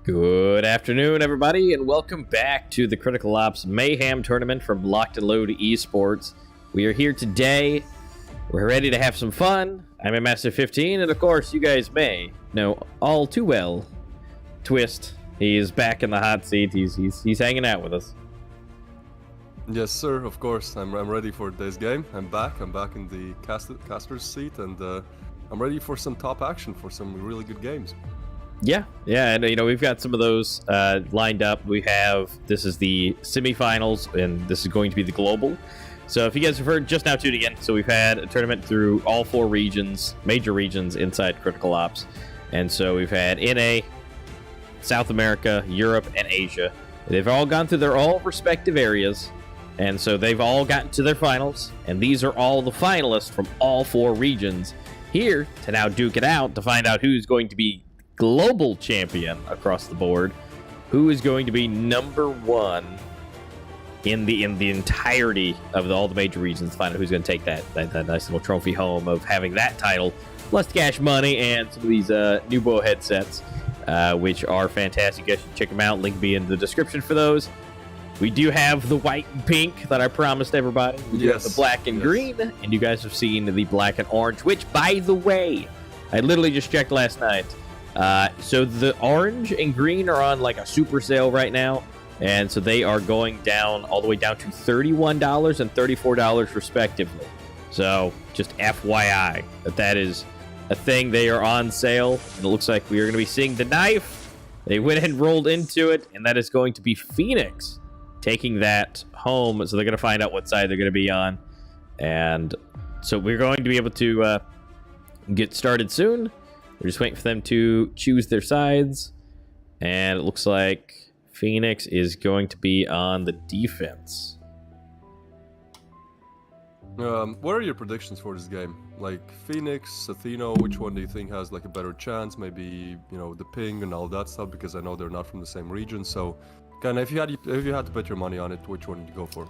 Good afternoon, everybody, and welcome back to the Critical Ops Mayhem tournament from Lock&LOAD Esports. We are here today. We're ready to have some fun. I'm a Master 15, and of course, you guys may know all too well Twist. He's back in the hot seat. He's hanging out with us. Yes, sir. Of course, I'm ready for today's game. I'm back in the caster's seat, and I'm ready for some top action for some really good games. Yeah, and we've got some of those lined up. This is the semifinals, and this is going to be the global. So if you guys have heard just now tuning in, so we've had a tournament through all four regions, major regions inside Critical Ops. And so we've had NA, South America, Europe, and Asia. They've all gone through their all respective areas, and so they've all gotten to their finals, and these are all the finalists from all four regions here to now duke it out to find out who's going to be global champion across the board, who is going to be number one in the entirety of all the major regions, to find out who's going to take that nice little trophy home of having that title, plus cash money and some of these NUBWO headsets, which are fantastic. You guys should check them out. Link be in the description for those. We do have the white and pink that I promised everybody. We do have the black and green, and you guys have seen the black and orange, which, by the way, I literally just checked last night. So the orange and green are on like a super sale right now, and so they are going down all the way down to $31 and $34 respectively. So just FYI that is a thing. They are on sale, and it looks like we are going to be seeing the knife. They went and rolled into it, and that is going to be Phoenix taking that home. So they're going to find out what side they're going to be on, and so we're going to be able to get started soon. We're just waiting for them to choose their sides, and it looks like Phoenix is going to be on the defense. What are your predictions for this game? Like Phoenix, Atheno, which one do you think has like a better chance? Maybe, the ping and all that stuff, because I know they're not from the same region. So, kind of, if you had to bet your money on it, which one would you go for?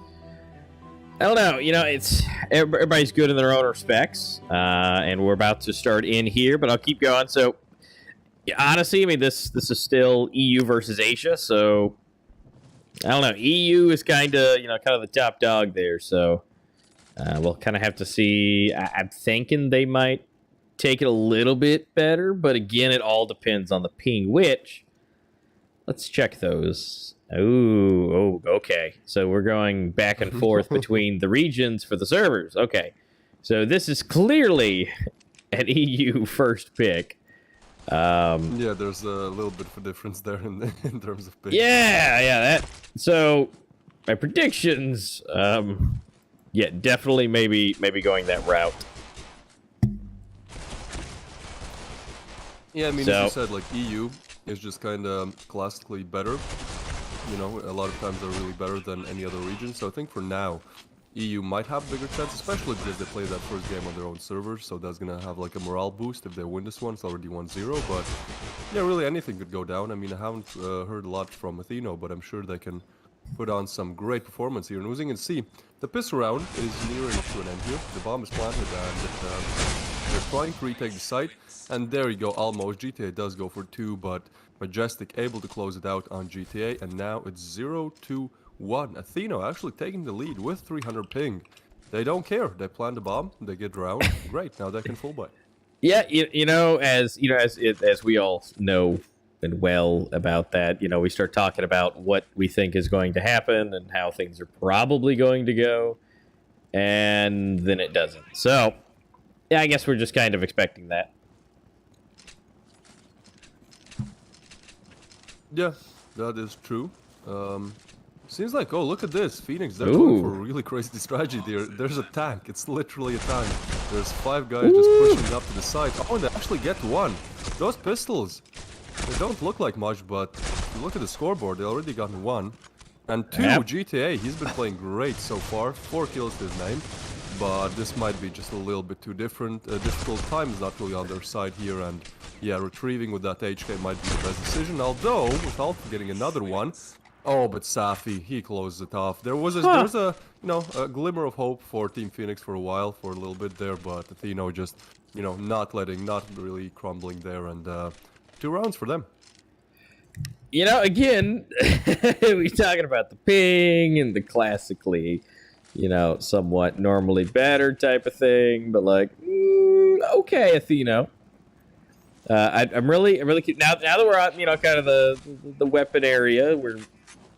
I don't know. It's everybody's good in their own respects, and we're about to start in here, but I'll keep going. So, honestly, I mean, this is still EU versus Asia, so I don't know. EU is kind of the top dog there, so we'll kind of have to see. I'm thinking they might take it a little bit better, but again, it all depends on the ping. Which, let's check those. Oh, okay. So we're going back and forth between the regions for the servers. Okay. So this is clearly an EU first pick. Yeah, there's a little bit of a difference there in terms of pick. Yeah. So my predictions, definitely maybe going that route. Yeah, I mean, as you said, like EU is just kind of classically better. A lot of times they're really better than any other region. So I think for now, EU might have a bigger chance, especially because they played that first game on their own servers. So that's going to have like a morale boost if they win this one. It's already 1-0. But yeah, really anything could go down. I mean, I haven't heard a lot from Atheno, but I'm sure they can put on some great performance here. And as you can see, the pistol round is nearing to an end here. The bomb is planted and they're trying to retake the site. And there you go, almost. GTA does go for 2, but Majestic able to close it out on GTA, and now it's 0-1. Atheno actually taking the lead with 300 ping. They don't care. They plant the bomb, they get drowned. Great, now they can full buy. Yeah, as we all know and well about that, we start talking about what we think is going to happen and how things are probably going to go, and then it doesn't. So, yeah, I guess we're just kind of expecting that. Yeah, that is true. Seems like, oh, look at this. Phoenix, they're going for a really crazy strategy there. There's a tank. It's literally a tank. There's 5 guys just pushing up to the side. Oh, and they actually get 1. Those pistols, they don't look like much, but if you look at the scoreboard, they already gotten 1. And 2, GTA, he's been playing great so far. 4 kills to his name. But this might be just a little bit too different. Difficult time is not really on their side here, and yeah, retrieving with that HK might be the best decision. Although, without getting another one, oh, but Safi, he closes it off. There was a a glimmer of hope for Team Phoenix for a while, for a little bit there, but Atheno just not really crumbling there, and 2 rounds for them. You know, again, we talking about the ping and the classically, you know, somewhat normally better type of thing, but like, okay, Atheno. I'm really cute. Now that we're on, you know, kind of the weapon area, we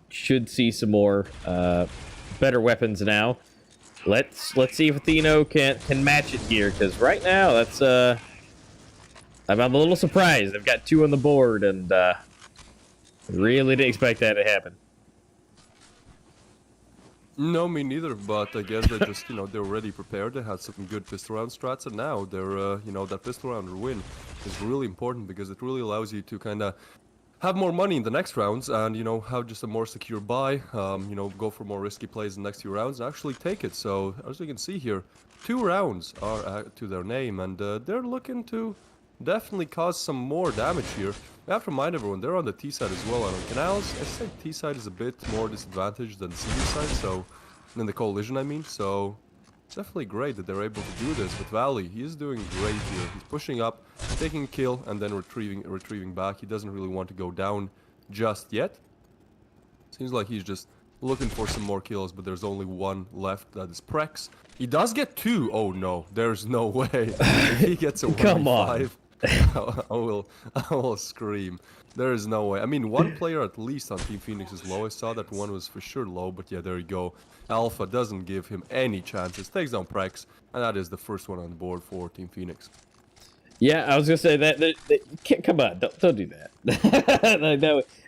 should see some more better weapons now. Let's see if Atheno can match it here, because right now that's I'm a little surprised. They've got 2 on the board, and really didn't expect that to happen. No, me neither, but I guess they just, you know, they're already prepared. They had some good pistol round strats, and now they're, you know, that pistol round win is really important because it really allows you to kind of have more money in the next rounds and, you know, have just a more secure buy, you know, go for more risky plays in the next few rounds and actually take it. So, as you can see here, 2 rounds are to their name, and they're looking to definitely cause some more damage here. I have to remind everyone, they're on the T side as well, and on canals, I think T side is a bit more disadvantaged than CD side, so, in the coalition I mean, so it's definitely great that they're able to do this with Valley. He is doing great here. He's pushing up, taking a kill, and then retrieving back. He doesn't really want to go down just yet. Seems like he's just looking for some more kills, but there's only 1 left. That is Prex. He does get 2. Oh no, there's no way. If he gets a 1v5, I will scream. There is no way. I mean, 1 player at least on Team Phoenix is low. I saw that 1 was for sure low, but yeah, there you go. Alpha doesn't give him any chances. Takes down Prex, and that is the first one on the board for Team Phoenix. Yeah, I was gonna say that come on, don't do that.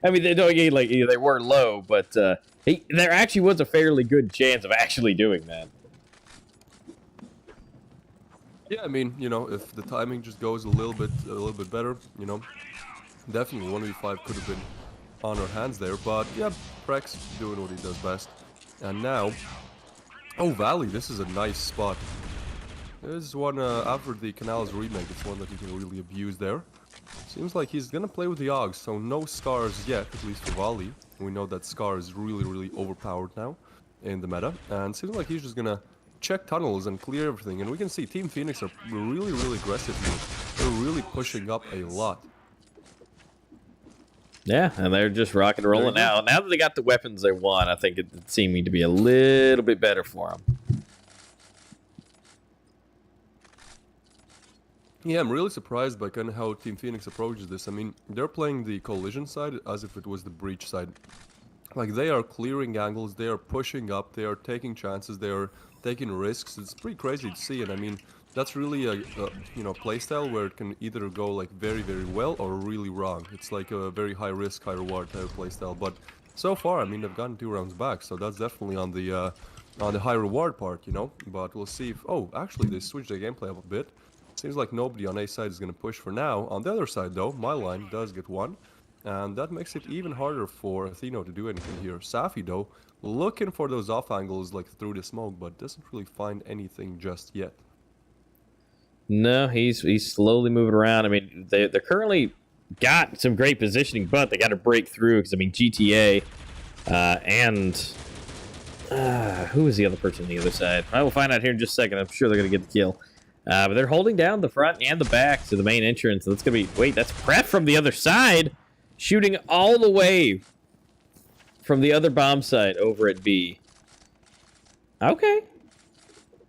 I mean, they don't like they were low, but there actually was a fairly good chance of actually doing that. Yeah, I mean, you know, if the timing just goes a little bit better, you know, definitely 1v5 could have been on our hands there. But yeah, Prex doing what he does best. And now, oh, Valley, this is a nice spot. This is one after the Canals remake. It's one that you can really abuse there. Seems like he's gonna play with the Augs, so no scars yet, at least for Valley. We know that Scar is really overpowered now in the meta, and seems like he's just gonna check tunnels and clear everything. And we can see Team Phoenix are really aggressive here. They're really pushing up a lot. Yeah, and they're just rocking and rolling now. Now that they got the weapons they want, I think it's seeming to be a little bit better for them. Yeah, I'm really surprised by kind of how Team Phoenix approaches this. I mean, they're playing the collision side as if it was the breach side. Like, they are clearing angles, they are pushing up, they are taking chances, they are taking risks. It's pretty crazy to see, and I mean, that's really a you know, playstyle where it can either go like very well or really wrong. It's like a very high risk, high reward type of playstyle. But so far, I mean, they've gotten 2 rounds back, so that's definitely on the high reward part, you know. But we'll see if actually they switched the gameplay up a bit. Seems like nobody on A side is going to push for now. On the other side, though, my line does get 1. And that makes it even harder for Atheno to do anything here. Safi, though, looking for those off angles like through the smoke, but doesn't really find anything just yet. No, he's slowly moving around. I mean, they're currently got some great positioning, but they got to break through because, I mean, GTA and who is the other person on the other side? I will find out here in just a second. I'm sure they're going to get the kill. But they're holding down the front and the back to the main entrance. That's going to be... Wait, that's Prep from the other side. Shooting all the way from the other bomb site over at B. Okay.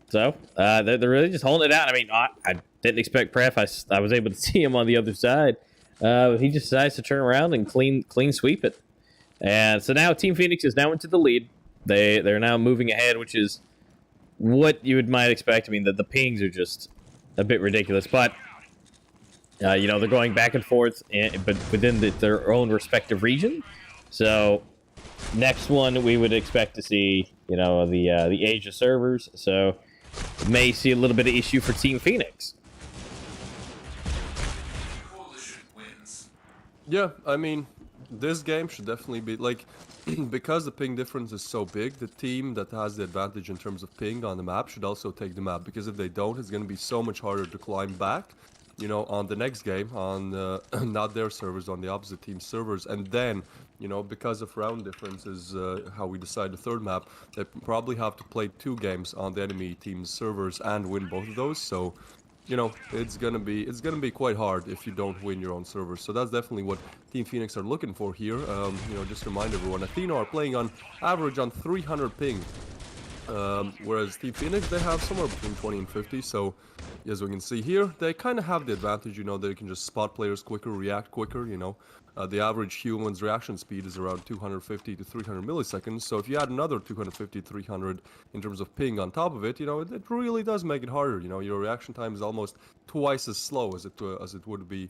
So, they're really just holding it out. I mean, I didn't expect Prep. I was able to see him on the other side. He just decides to turn around and clean sweep it. And so now Team Phoenix is now into the lead. They're now moving ahead, which is what you might expect. I mean, the pings are just a bit ridiculous, but you know, they're going back and forth, but within their own respective region. So next one we would expect to see, you know, the Asia servers. So may see a little bit of issue for Team Phoenix. Yeah, I mean, this game should definitely be like, because the ping difference is so big, the team that has the advantage in terms of ping on the map should also take the map, because if they don't, it's going to be so much harder to climb back, you know, on the next game, on not their servers, on the opposite team's servers. And then, you know, because of round differences, how we decide the third map, they probably have to play 2 games on the enemy team's servers and win both of those. So you know, it's gonna be quite hard if you don't win your own servers. So that's definitely what Team Phoenix are looking for here. You know, just to remind everyone, Atheno are playing on average on 300 ping. Whereas Team Phoenix, they have somewhere between 20 and 50, so as we can see here, they kind of have the advantage, you know, they can just spot players quicker, react quicker, you know. The average human's reaction speed is around 250 to 300 milliseconds, so if you add another 250, 300 in terms of ping on top of it, you know, it really does make it harder, you know. Your reaction time is almost twice as slow as it would be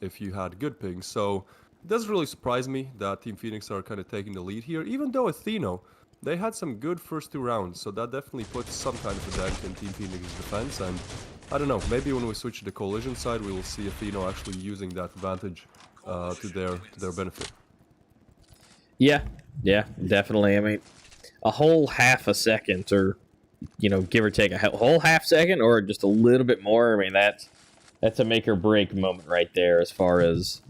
if you had good ping, so it doesn't really surprise me that Team Phoenix are kind of taking the lead here, even though Atheno, they had some good first 2 rounds, so that definitely puts some kind of a dent in Team Phoenix's defense, and I don't know, maybe when we switch to the Collision side, we will see Atheno actually using that advantage to their benefit. Yeah, definitely. I mean, a whole half a second, or you know, give or take a whole half second, or just a little bit more. I mean, that's a make or break moment right there, as far as,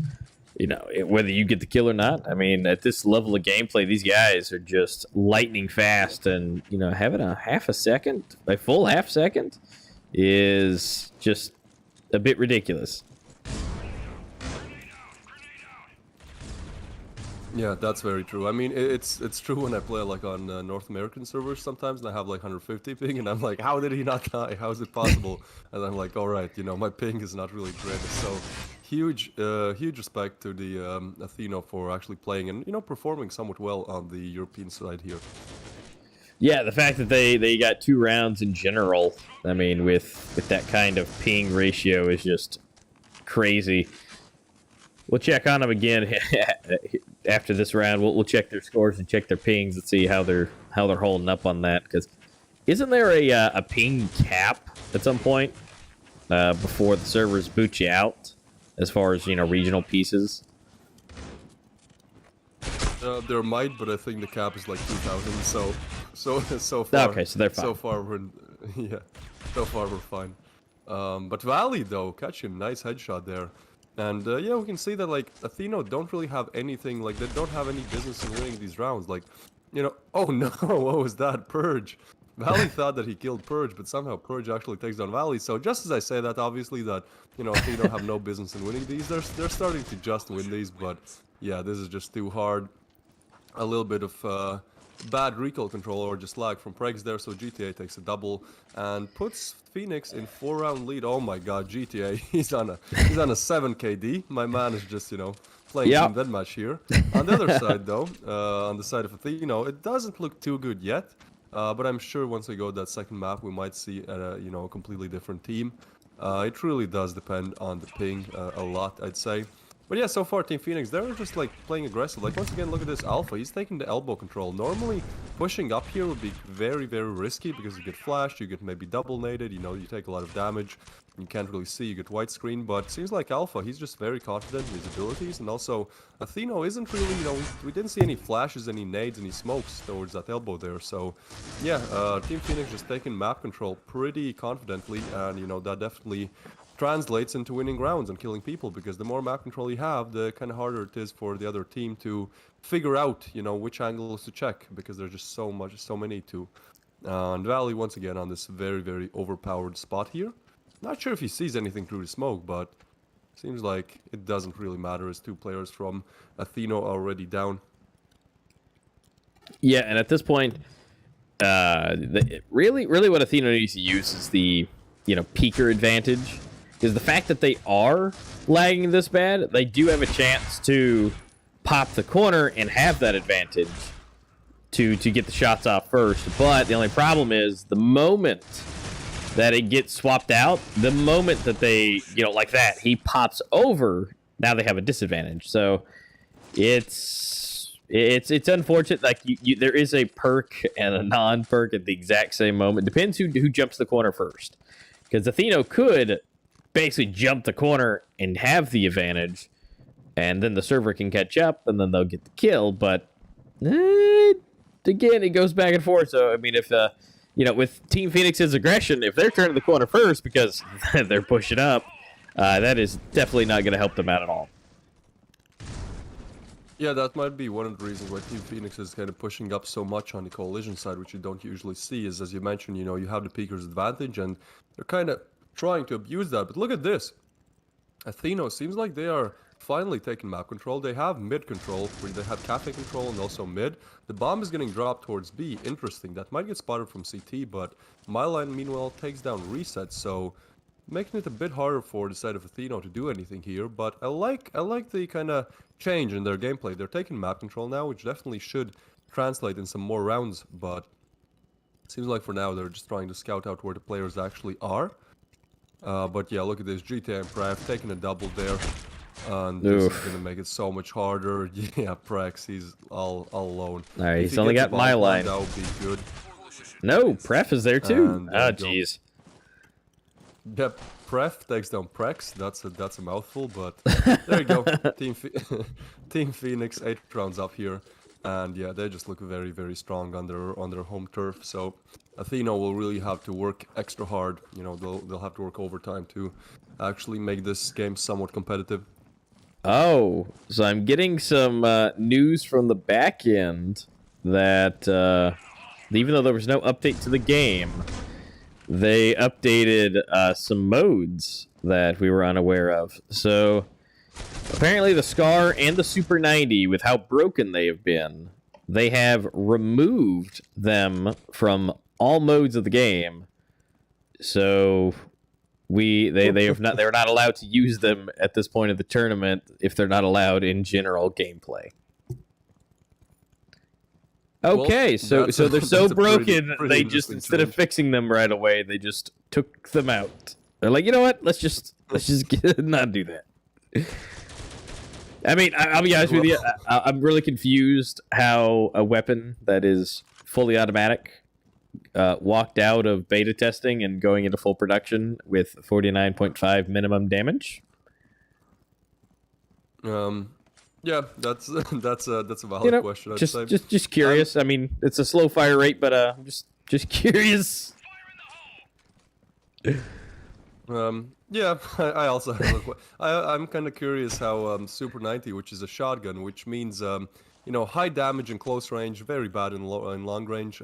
you know, whether you get the kill or not. I mean, at this level of gameplay, these guys are just lightning fast, and you know, having a full half second, is just a bit ridiculous. Yeah, that's very true. I mean, it's true when I play like on North American servers sometimes, and I have like 150 ping, and I'm like, how did he not die? How is it possible? And I'm like, all right, you know, my ping is not really great. So huge respect to the Atheno for actually playing and, you know, performing somewhat well on the European side here. Yeah, the fact that they got 2 rounds in general, I mean, with that kind of ping ratio is just crazy. We'll check on them again after this round. We'll check their scores and check their pings and see how they're holding up on that. Because isn't there a ping cap at some point before the servers boot you out, as far as, you know, regional pieces? There might, but I think the cap is like 2,000. So far. Okay, so they're fine. So far we're so far we're fine. But Valley though, catching a nice headshot there. And yeah, we can see that like Atheno don't really have anything, like they don't have any business in winning these rounds. Like, you know, oh no, what was that? Purge. Valley thought that he killed Purge, but somehow Purge actually takes down Valley. So just as I say that, obviously that, you know, Atheno have no business in winning these. They're starting to just win these, but yeah, this is just too hard. A little bit of bad recoil control or just lag from Pregs there, so GTA takes a double and puts Phoenix in 4-round lead. Oh my god, GTA, he's on a 7 KD. My man is just, you know, playing Team Deathmatch here. On the other side though, on the side of Atheno, it doesn't look too good yet, but I'm sure once we go to that second map, we might see you know, a completely different team. It really does depend on the ping a lot, I'd say. But yeah, so far Team Phoenix, they're just like playing aggressive. Like once again, look at this Alpha. He's taking the elbow control. Normally, pushing up here would be very, very risky because you get flashed, you get maybe double naded, you know, you take a lot of damage. You can't really see, you get white screen. But it seems like Alpha, he's just very confident in his abilities. And also, Atheno isn't really, you know, we didn't see any flashes, any nades, any smokes towards that elbow there. So yeah, Team Phoenix just taking map control pretty confidently. And, you know, that definitely translates into winning rounds and killing people, because the more map control you have, the kind of harder it is for the other team to figure out, you know, which angles to check, because there's just so many to. And Valley once again on this very, very overpowered spot here. Not sure if he sees anything through the smoke, but seems like it doesn't really matter as 2 players from Atheno are already down. Yeah, and at this point, really what Atheno needs to use is the, you know, peeker advantage. Because the fact that they are lagging this bad, they do have a chance to pop the corner and have that advantage to get the shots off first. But the only problem is the moment that it gets swapped out, the moment that they, you know, like that, he pops over, now they have a disadvantage. So it's unfortunate. Like there is a perk and a non-perk at the exact same moment. Depends who jumps the corner first. Because Atheno could basically jump the corner and have the advantage, and then the server can catch up, and then they'll get the kill. But again, it goes back and forth. So I mean, if you know, with Team Phoenix's aggression, if they're turning the corner first because they're pushing up, that is definitely not going to help them out at all. Yeah, that might be one of the reasons why Team Phoenix is kind of pushing up so much on the coalition side, which you don't usually see. Is, as you mentioned, you know, you have the peeker's advantage, and they're kind of trying to abuse that. But look at this. Atheno seems like they are finally taking map control. They have mid control, where they have cafe control and also mid. The bomb is getting dropped towards B. Interesting. That might get spotted from CT, but my line meanwhile takes down reset, so making it a bit harder for the side of Atheno to do anything here. But I like the kind of change in their gameplay. They're taking map control now, which definitely should translate in some more rounds, but it seems like for now they're just trying to scout out where the players actually are. But yeah, look at this. GTA and Prav taking a double there. And this is going to make it so much harder. Yeah, Prex, he's all alone. Alright, he's only got my line. That would be good. No, Pref is there too. Ah, jeez. Yep, Pref takes down Prex. That's a mouthful, but there you go. Team Phoenix, 8 rounds up here. And yeah, they just look very, very strong on their home turf. So Atheno will really have to work extra hard. You know, they'll have to work overtime to actually make this game somewhat competitive. Oh, so I'm getting some news from the back end that even though there was no update to the game, they updated some modes that we were unaware of. So apparently the Scar and the Super 90, with how broken they have been, they have removed them from all modes of the game. So they're not allowed to use them at this point of the tournament if they're not allowed in general gameplay. Okay, well, so they're so broken pretty they just instead of fixing them right away, they just took them out. They're like, you know what? Let's just not do that. I mean, I'll be honest with you. I'm really confused how a weapon that is fully automatic walked out of beta testing and going into full production with 49.5 minimum damage. Yeah, that's a valid question. I'd say. Just curious. I mean, it's a slow fire rate, but I'm just curious. Yeah, I also have a question. I'm kind of curious how Super 90, which is a shotgun, which means you know, high damage in close range, very bad in long range.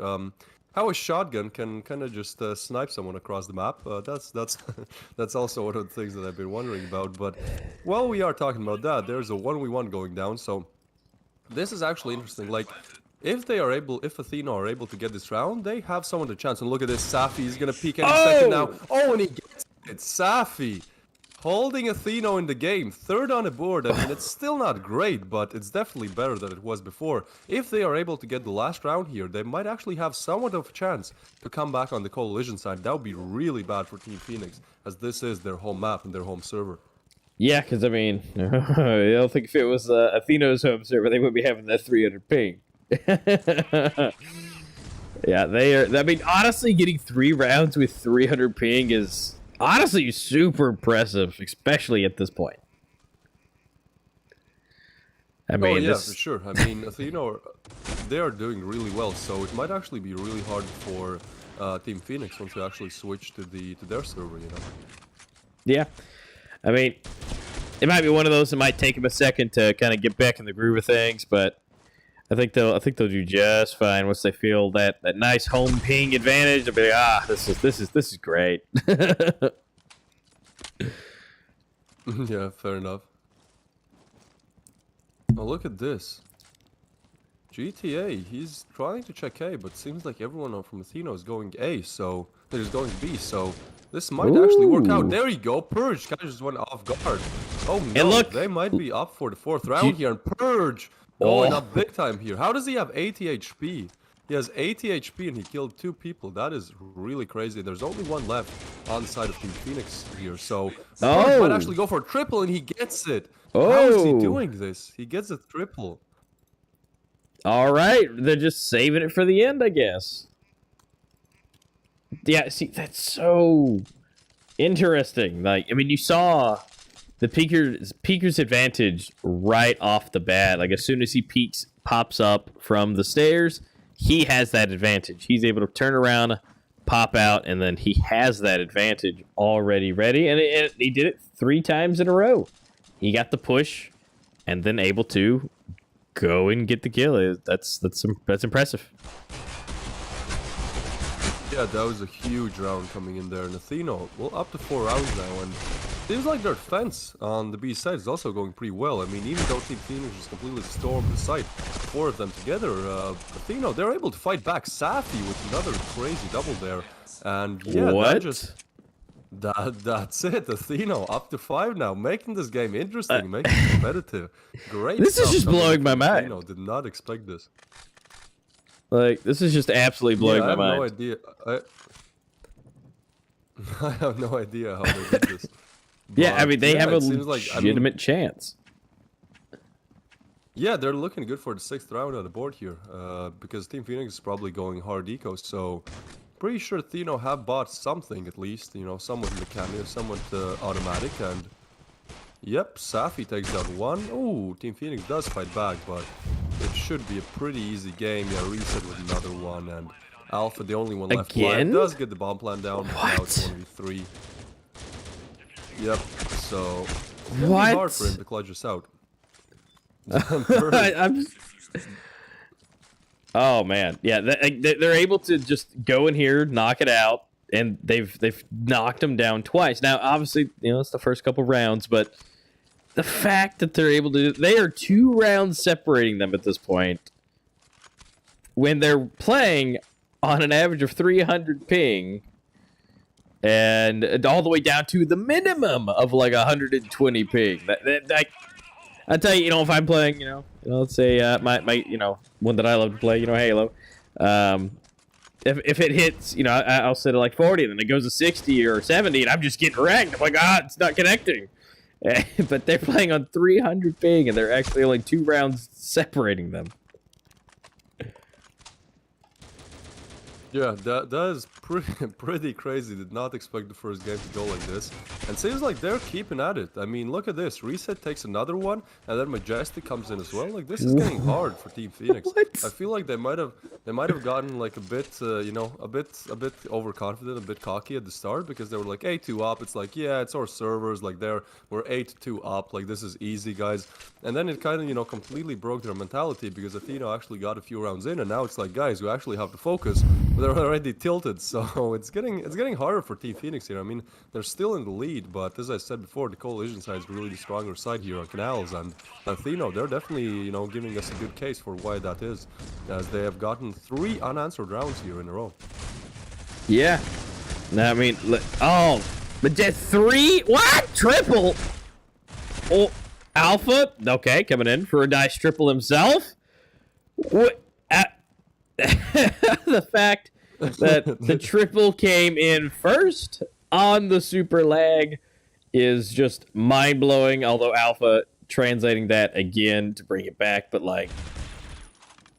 How a shotgun can kind of just snipe someone across the map. That's also one of the things that I've been wondering about. But while we are talking about that, there's a 1v1 going down. So this is actually interesting. Like, if Atheno are able to get this round, they have somewhat a chance. And look at this, Safi, he's gonna peek any second now. Oh, and he gets it. Safi holding Atheno in the game, 3rd on the board. I mean, it's still not great, but it's definitely better than it was before. If they are able to get the last round here, they might actually have somewhat of a chance to come back on the Coalition side. That would be really bad for Team Phoenix, as this is their home map and their home server. Yeah, because I mean, I don't think if it was Athena's home server, they wouldn't be having that 300 ping. Yeah, they are. I mean, honestly, getting 3 rounds with 300 ping is honestly super impressive, especially at this point. I mean, yeah, for sure. I mean, Atheno, they are doing really well, so it might actually be really hard for Team Phoenix once they actually switch to their server, you know. Yeah, I mean, it might be one of those that might take them a second to kind of get back in the groove of things, but I think they'll do just fine once they feel that nice home ping advantage. They'll be like, this is great. Yeah, fair enough. Oh, look at this. GTA, he's trying to check A, but seems like everyone from Atheno is going A, so is going B, so this might actually work out. There you go, Purge kind of just went off guard. Oh no, and look, they might be up for the 4th round here, and Purge going up big time here. How does he have 80 HP? He has 80 HP and he killed 2 people. That is really crazy. There's only 1 left on the side of Team Phoenix here, so Purge might actually go for a triple, and he gets it. How is he doing this? He gets a triple. All right, they're just saving it for the end, I guess. Yeah, see, that's so interesting. Like, I mean, you saw the peeker's advantage right off the bat. Like, as soon as he pops up from the stairs, he has that advantage. He's able to turn around, pop out, and then he has that advantage already ready. And he did it 3 times in a row. He got the push, and then able to go and get the kill. That's impressive. Yeah, that was a huge round coming in there. And Atheno, well, up to 4 rounds now. And seems like their defense on the B side is also going pretty well. I mean, even though Team Phoenix just completely stormed the site, 4 of them together, Atheno, they're able to fight back. Safi with another crazy double there. And yeah, that's it. Atheno up to 5 now, making this game interesting, making it competitive. Great. This is just blowing my mind. Atheno did not expect this. Like, this is just absolutely blowing my mind. I have no idea. I have no idea how they did this. Yeah, I mean, they have a legitimate chance. Yeah, they're looking good for the 6th round on the board here, because Team Phoenix is probably going hard eco, so pretty sure Atheno have bought something at least, you know, somewhat mechanical, somewhat automatic, and yep, Safi takes down 1. Ooh, Team Phoenix does fight back, but it should be a pretty easy game. Yeah, reset with another one, and Alpha, the only one left alive, does get the bomb plan down, but now it's 1v3. Yep, so it's gonna be hard for him to clutch us out. Oh man, yeah, they're able to just go in here, knock it out, and they've knocked him down twice. Now, obviously, you know, it's the first couple rounds, but the fact that they're able to, they are 2 rounds separating them at this point when they're playing on an average of 300 ping and all the way down to the minimum of like 120 ping. I tell you, you know, if I'm playing, you know, let's say my you know, one that I love to play, you know, Halo. If it hits, you know, I'll set it like 40, and then it goes to 60 or 70, and I'm just getting wrecked. I'm like, it's not connecting. But they're playing on 300 ping, and they're actually only 2 rounds separating them. Yeah, that is pretty crazy. Did not expect the first game to go like this. And seems like they're keeping at it. I mean, look at this. Reset takes another one, and then Majestic comes in as well. Like, this is getting hard for Team Phoenix. I feel like they might have gotten like a bit, you know, a bit overconfident, a bit cocky at the start, because they were like 8-2 up. It's like, yeah, it's our servers. Like, we're 8-2 up. Like, this is easy, guys. And then it kind of, you know, completely broke their mentality, because Atheno actually got a few rounds in, and now it's like, guys, we actually have to focus. They're already tilted, so it's getting harder for Team Phoenix here. I mean, they're still in the lead, but as I said before, the coalition side is really the stronger side here on Canals, and Atheno, they're definitely, you know, giving us a good case for why that is, as they have gotten 3 unanswered rounds here in a row. Yeah, I mean, but just 3? What? Triple? Oh, Alpha, okay, coming in for a nice triple himself. What? The fact that the triple came in first on the super lag is just mind-blowing, although Alpha translating that again to bring it back, but like,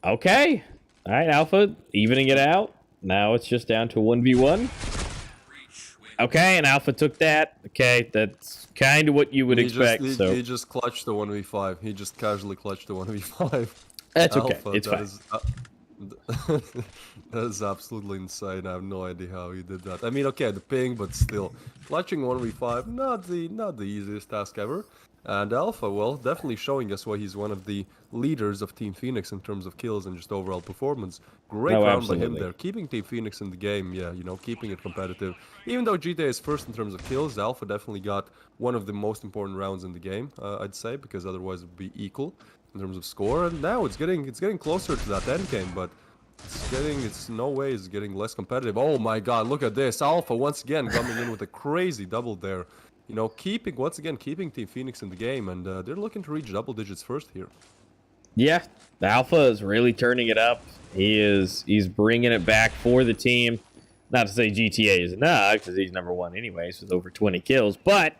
okay. All right, Alpha, evening it out. Now it's just down to 1v1. Okay, and Alpha took that. Okay, that's kind of what you would expect. He just clutched the 1v5. He just casually clutched the 1v5. That's okay. It's fine. That is absolutely insane. I have no idea how he did that. I mean, okay, the ping, but still, clutching 1v5, not the easiest task ever. And Alpha, well, definitely showing us why he's one of the leaders of Team Phoenix in terms of kills and just overall performance. Great round by him there, keeping Team Phoenix in the game. Yeah, you know, keeping it competitive. Even though GTA is first in terms of kills, Alpha definitely got one of the most important rounds in the game, I'd say, because otherwise it would be equal in terms of score. And now it's getting closer to that end game, but it's no way it's getting less competitive. Oh my god, look at this. Alpha once again coming in with a crazy double there. You know, keeping Team Phoenix in the game, and they're looking to reach double digits first here. Yeah, the Alpha is really turning it up. He's bringing it back for the team. Not to say GTA is not, because he's #1 anyways with over 20 kills, but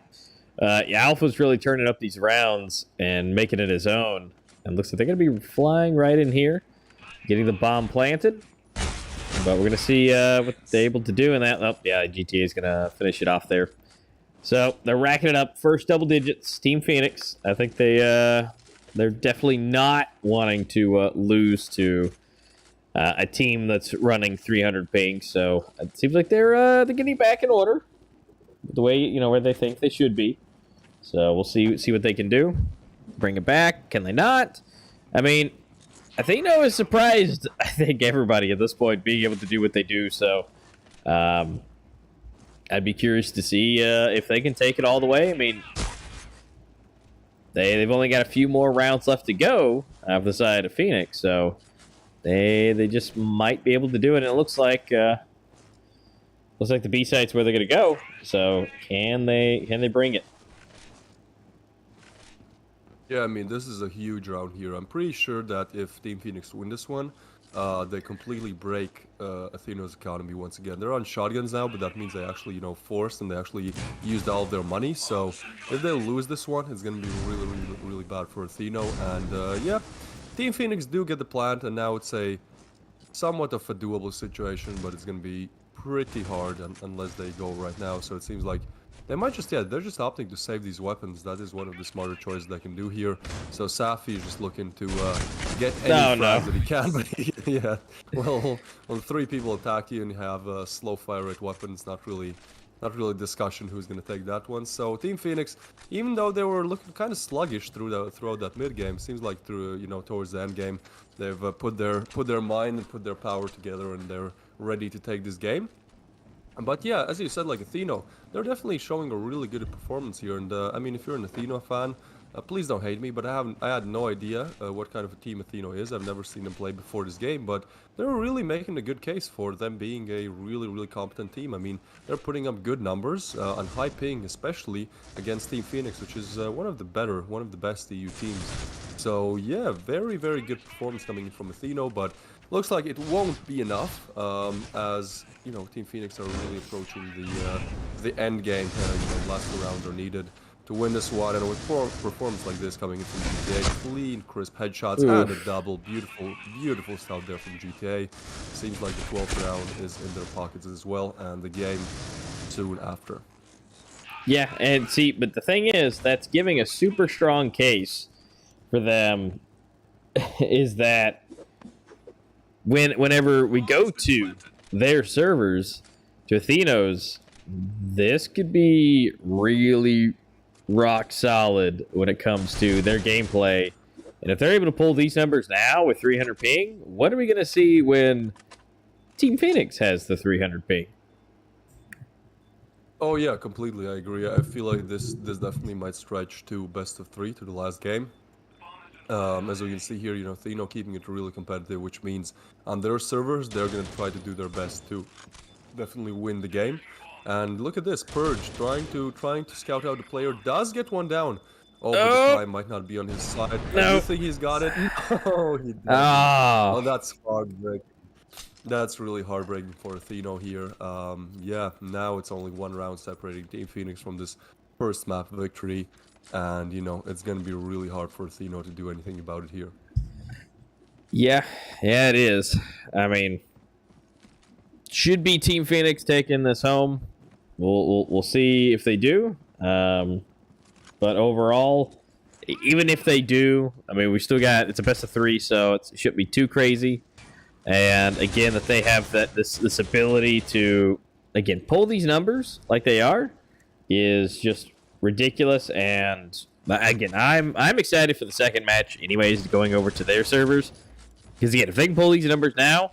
yeah, Alpha's really turning up these rounds and making it his own. And looks like they're going to be flying right in here, getting the bomb planted. But we're going to see what they're able to do in that. Oh, yeah, GTA is going to finish it off there. So they're racking it up. First double digits, Team Phoenix. I think they're definitely not wanting to lose to a team that's running 300 ping. So it seems like they're getting back in order, the way, you know, where they think they should be. So we'll see what they can do. Bring it back. Can they not? I mean, Atheno is surprised, I think, everybody at this point being able to do what they do. So I'd be curious to see if they can take it all the way. I mean, they've only got a few more rounds left to go off the side of Phoenix, so they just might be able to do it. And it looks like the B side's where they're going to go. So can they bring it? Yeah, I mean, this is a huge round here. I'm pretty sure that if Team Phoenix win this one, they completely break Athena's economy once again. They're on shotguns now, but that means they actually, you know, forced and they actually used all of their money. So if they lose this one, it's going to be really, really, really bad for Atheno. And yeah, Team Phoenix do get the plant, and now it's a somewhat of a doable situation, but it's going to be pretty hard unless they go right now. So it seems like they might just, yeah, they're just opting to save these weapons. That is one of the smarter choices they can do here. So Safi is just looking to get any frags that he can. But yeah, well, when 3 people attack you and you have slow fire rate weapons, not really discussion who's going to take that one. So Team Phoenix, even though they were looking kind of sluggish throughout that mid game, seems like towards the end game, they've put their mind and put their power together, and they're ready to take this game. But yeah, as you said, like Atheno, they're definitely showing a really good performance here. And I mean, if you're an Atheno fan, please don't hate me, but I had no idea what kind of a team Atheno is. I've never seen them play before this game, but they're really making a good case for them being a really, really competent team. I mean, they're putting up good numbers on high ping, especially against Team Phoenix, which is one of the best EU teams. So yeah, very, very good performance coming in from Atheno, but looks like it won't be enough, as you know, Team Phoenix are really approaching the end game. Last 2 rounds are needed to win this one, and with performance like this coming in from GTA, clean, crisp headshots and a double, beautiful stuff there from GTA. Seems like the 12th round is in their pockets as well, and the game soon after. Yeah, and see, but the thing is, that's giving a super strong case for them is that whenever we go to their servers, to Athenos, this could be really rock solid when it comes to their gameplay. And if they're able to pull these numbers now with 300 ping, what are we going to see when Team Phoenix has the 300 ping? Oh yeah, completely, I agree. I feel like this definitely might stretch to best of 3 to the last game. As we can see here, Atheno keeping it really competitive, which means on their servers, they're going to try to do their best to definitely win the game. And look at this, Purge trying to scout out the player, does get one down. Oh, but the time might not be on his side. No. You think he's got it? No, he didn't. Oh, that's heartbreaking. That's really heartbreaking for Atheno here. Yeah, now it's only 1 round separating Team Phoenix from this first map victory. And, it's going to be really hard for Atheno to do anything about it here. Yeah, it is. I mean, should be Team Phoenix taking this home. We'll see if they do. But overall, even if they do, I mean, we still got, it's a best of 3, so it shouldn't be too crazy. And again, that they have this ability to, again, pull these numbers like they are is just ridiculous. And again, I'm excited for the second match anyways, going over to their servers, because again, if they can pull these numbers now,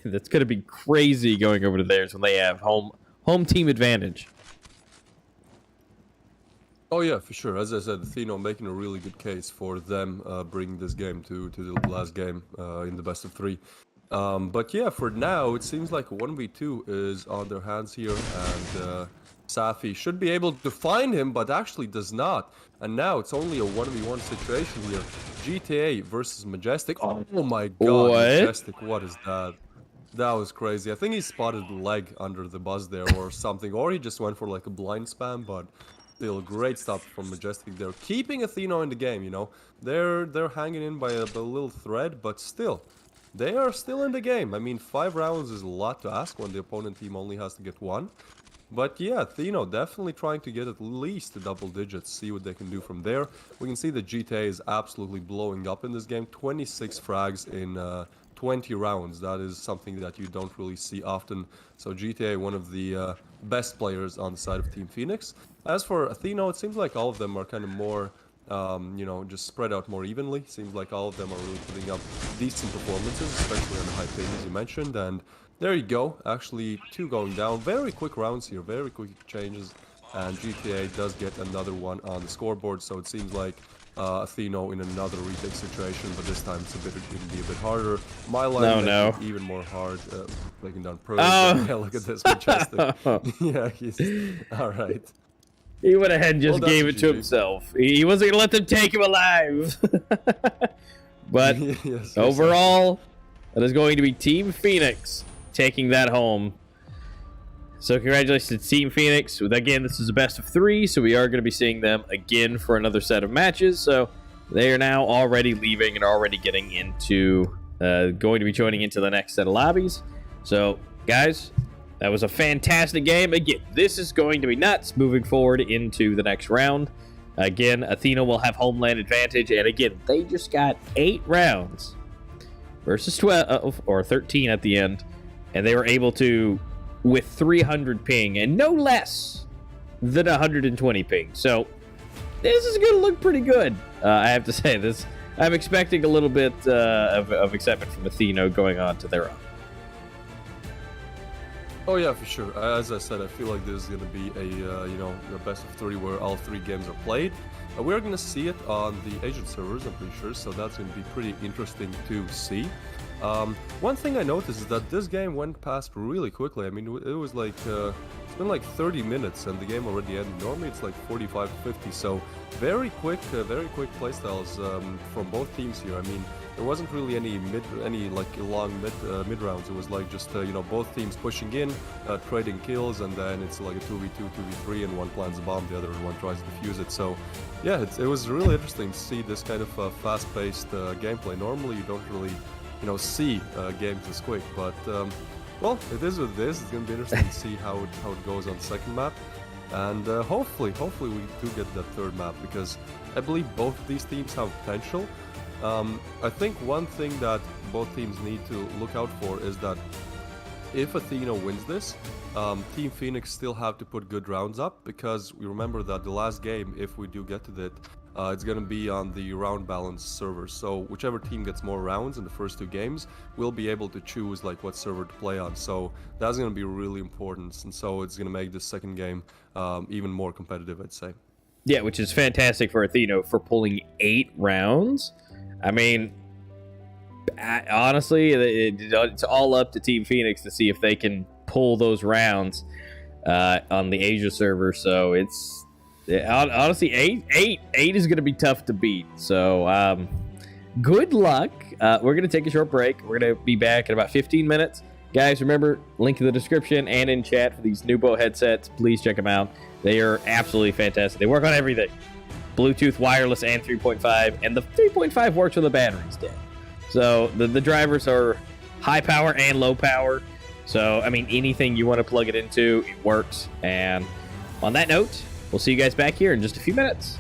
that's going to be crazy going over to theirs when they have home team advantage. Oh yeah, for sure. As I said, Atheno making a really good case for them bringing this game to the last game in the best of 3. But yeah, for now, it seems like 1v2 is on their hands here, and Safi should be able to find him, but actually does not. And now it's only a 1v1 situation here. GTA versus Majestic. Oh my god, what? Majestic, what is that? That was crazy. I think he spotted the leg under the bus there or something, or he just went for like a blind spam, but still great stuff from Majestic there. Keeping Atheno in the game, They're hanging in by a little thread, but still. They are still in the game. I mean, 5 rounds is a lot to ask when the opponent team only has to get 1. But yeah, Atheno definitely trying to get at least the double digits, see what they can do from there. We can see that GTA is absolutely blowing up in this game. 26 frags in 20 rounds. That is something that you don't really see often. So GTA, one of the best players on the side of Team Phoenix. As for Atheno, it seems like all of them are kind of more, just spread out more evenly. Seems like all of them are really putting up decent performances, especially on the high ping, as you mentioned. And There you go. Actually, 2 going down. Very quick rounds here. Very quick changes. And GTA does get another one on the scoreboard. So it seems like Atheno in another retake situation, but this time it's a bit, it'll be a bit harder. My line even more hard, taking down pros. Oh. Yeah, look at this Majestic. Yeah, he's all right. He went ahead and just gave it to himself. He wasn't gonna let them take him alive. But yes, overall, it is going to be Team Phoenix taking that home. So congratulations to Team Phoenix. Again, this is a best of 3, so we are going to be seeing them again for another set of matches. So they are now already leaving and already getting into, going to be joining into the next set of lobbies. So, guys, that was a fantastic game. Again, this is going to be nuts moving forward into the next round. Again, Athena will have homeland advantage, and again, they just got 8 rounds versus 12 or 13 at the end, and they were able to, with 300 ping and no less than 120 ping. So this is going to look pretty good. I have to say this. I'm expecting a little bit of excitement from Atheno going on to their own. Oh yeah, for sure. As I said, I feel like this is going to be a best of 3 where all 3 games are played. We're going to see it on the Asian servers, I'm pretty sure, so that's going to be pretty interesting to see. One thing I noticed is that this game went past really quickly. I mean, it was like, it's been like 30 minutes and the game already ended. Normally it's like 45 to 50, so very quick playstyles from both teams here. I mean, there wasn't really any long mid rounds. It was like just both teams pushing in, trading kills, and then it's like a 2v2, 2v3, and one plants a bomb, the other one tries to defuse it. So yeah, it was really interesting to see this kind of fast-paced gameplay. Normally you don't really see games this quick, but well, it is what it is. It's gonna be interesting to see how it goes on the second map, and hopefully we do get that third map, because I believe both of these teams have potential. I think one thing that both teams need to look out for is that if Athena wins this, Team Phoenix still have to put good rounds up, because we remember that the last game, if we do get to that, it's going to be on the round balance server. So whichever team gets more rounds in the first 2 games will be able to choose like what server to play on. So that's going to be really important, and so it's going to make this second game even more competitive, I'd say. Yeah, which is fantastic for Athena for pulling 8 rounds. I mean, honestly, it's all up to Team Phoenix to see if they can pull those rounds on the Asia server. So it's honestly 8 is going to be tough to beat. So good luck. We're going to take a short break. We're going to be back in about 15 minutes. Guys, remember, link in the description and in chat for these NUBWO headsets. Please check them out. They are absolutely fantastic. They work on everything. Bluetooth, wireless, and 3.5, and the 3.5 works with the batteries dead. So the drivers are high power and low power. So, I mean, anything you want to plug it into, it works. And on that note, we'll see you guys back here in just a few minutes.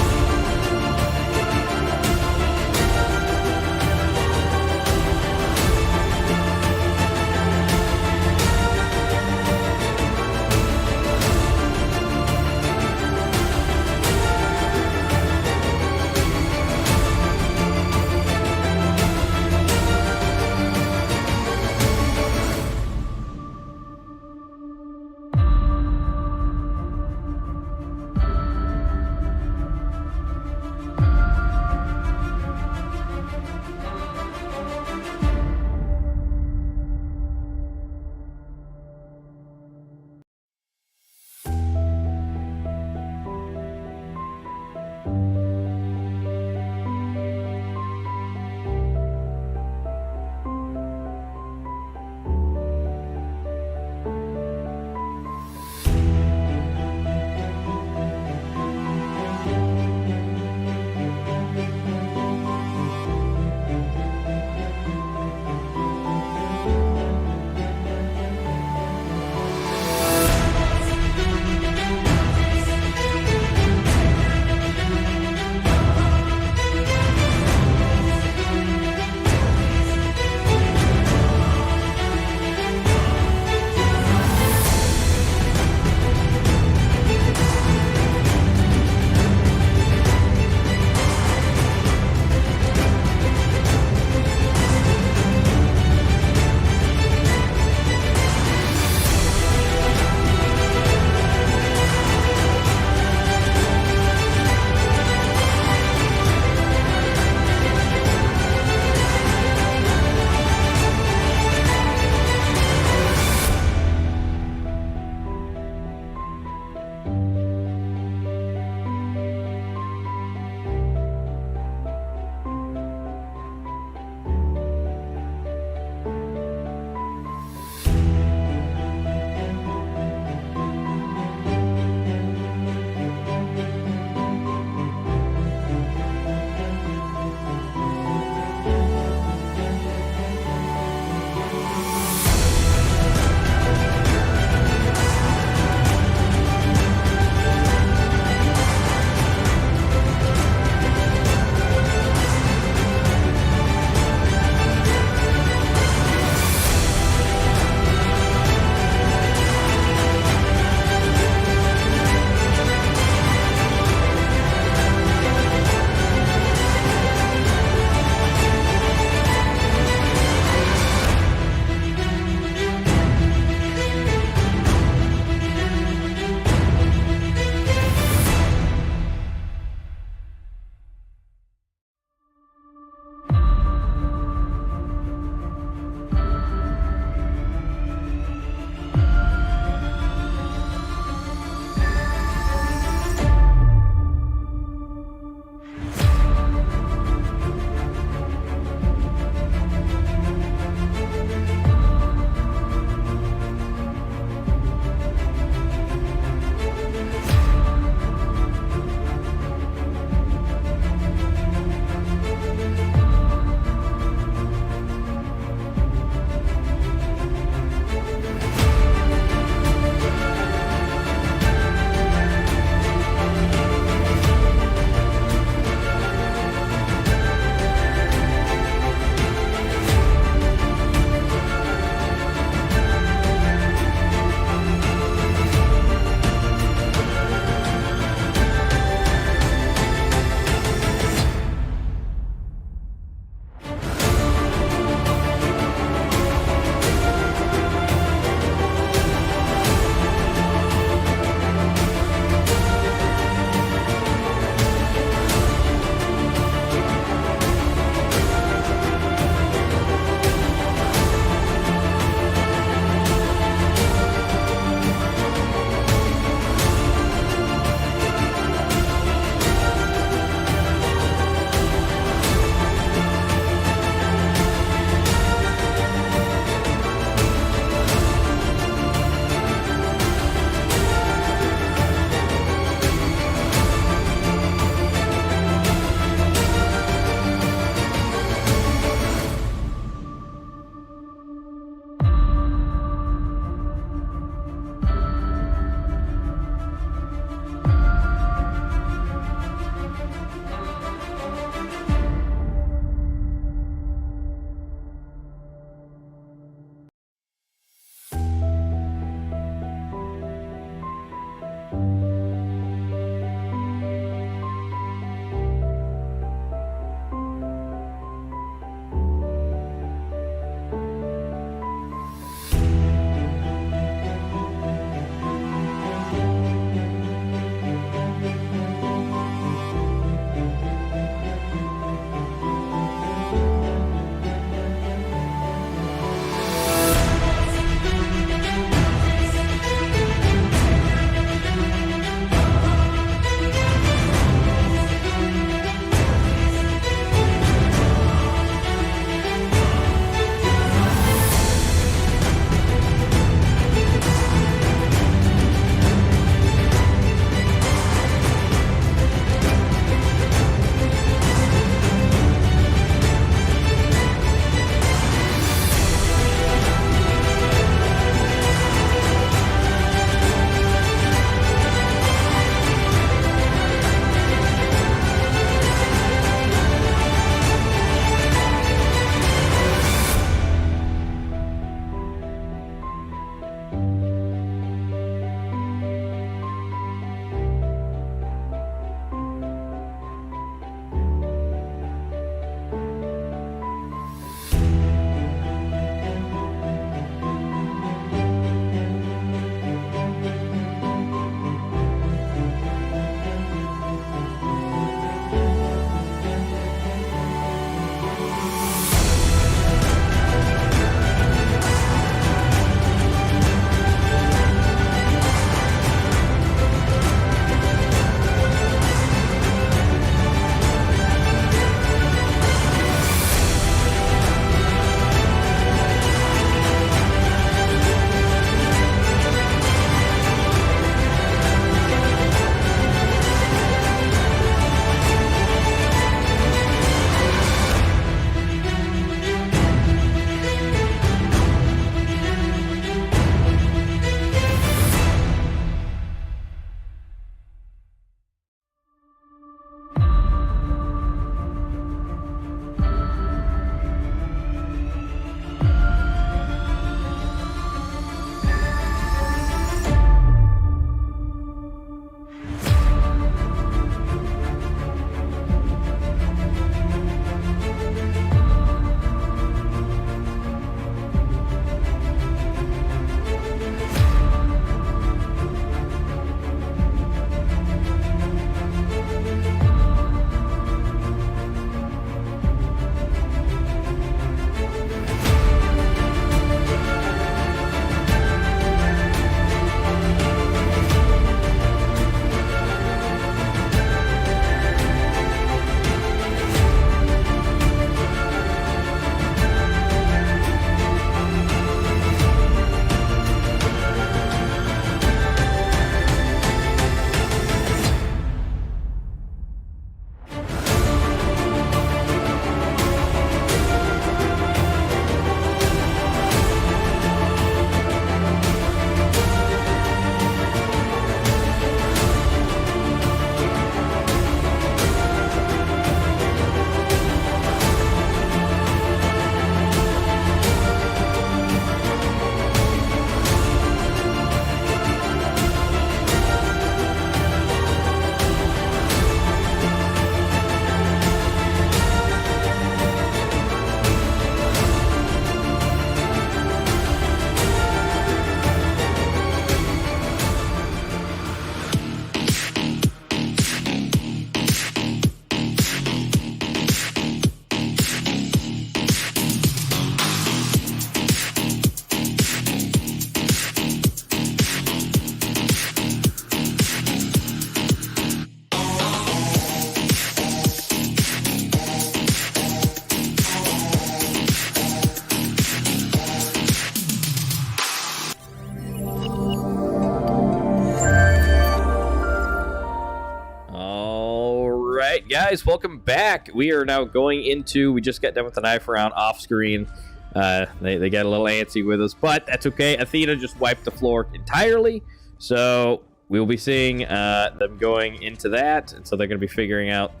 guys, welcome back. We are now going into, we just got done with the knife round off screen. They got a little antsy with us, but that's okay. Athena just wiped the floor entirely, so we'll be seeing them going into that, and so they're going to be figuring out,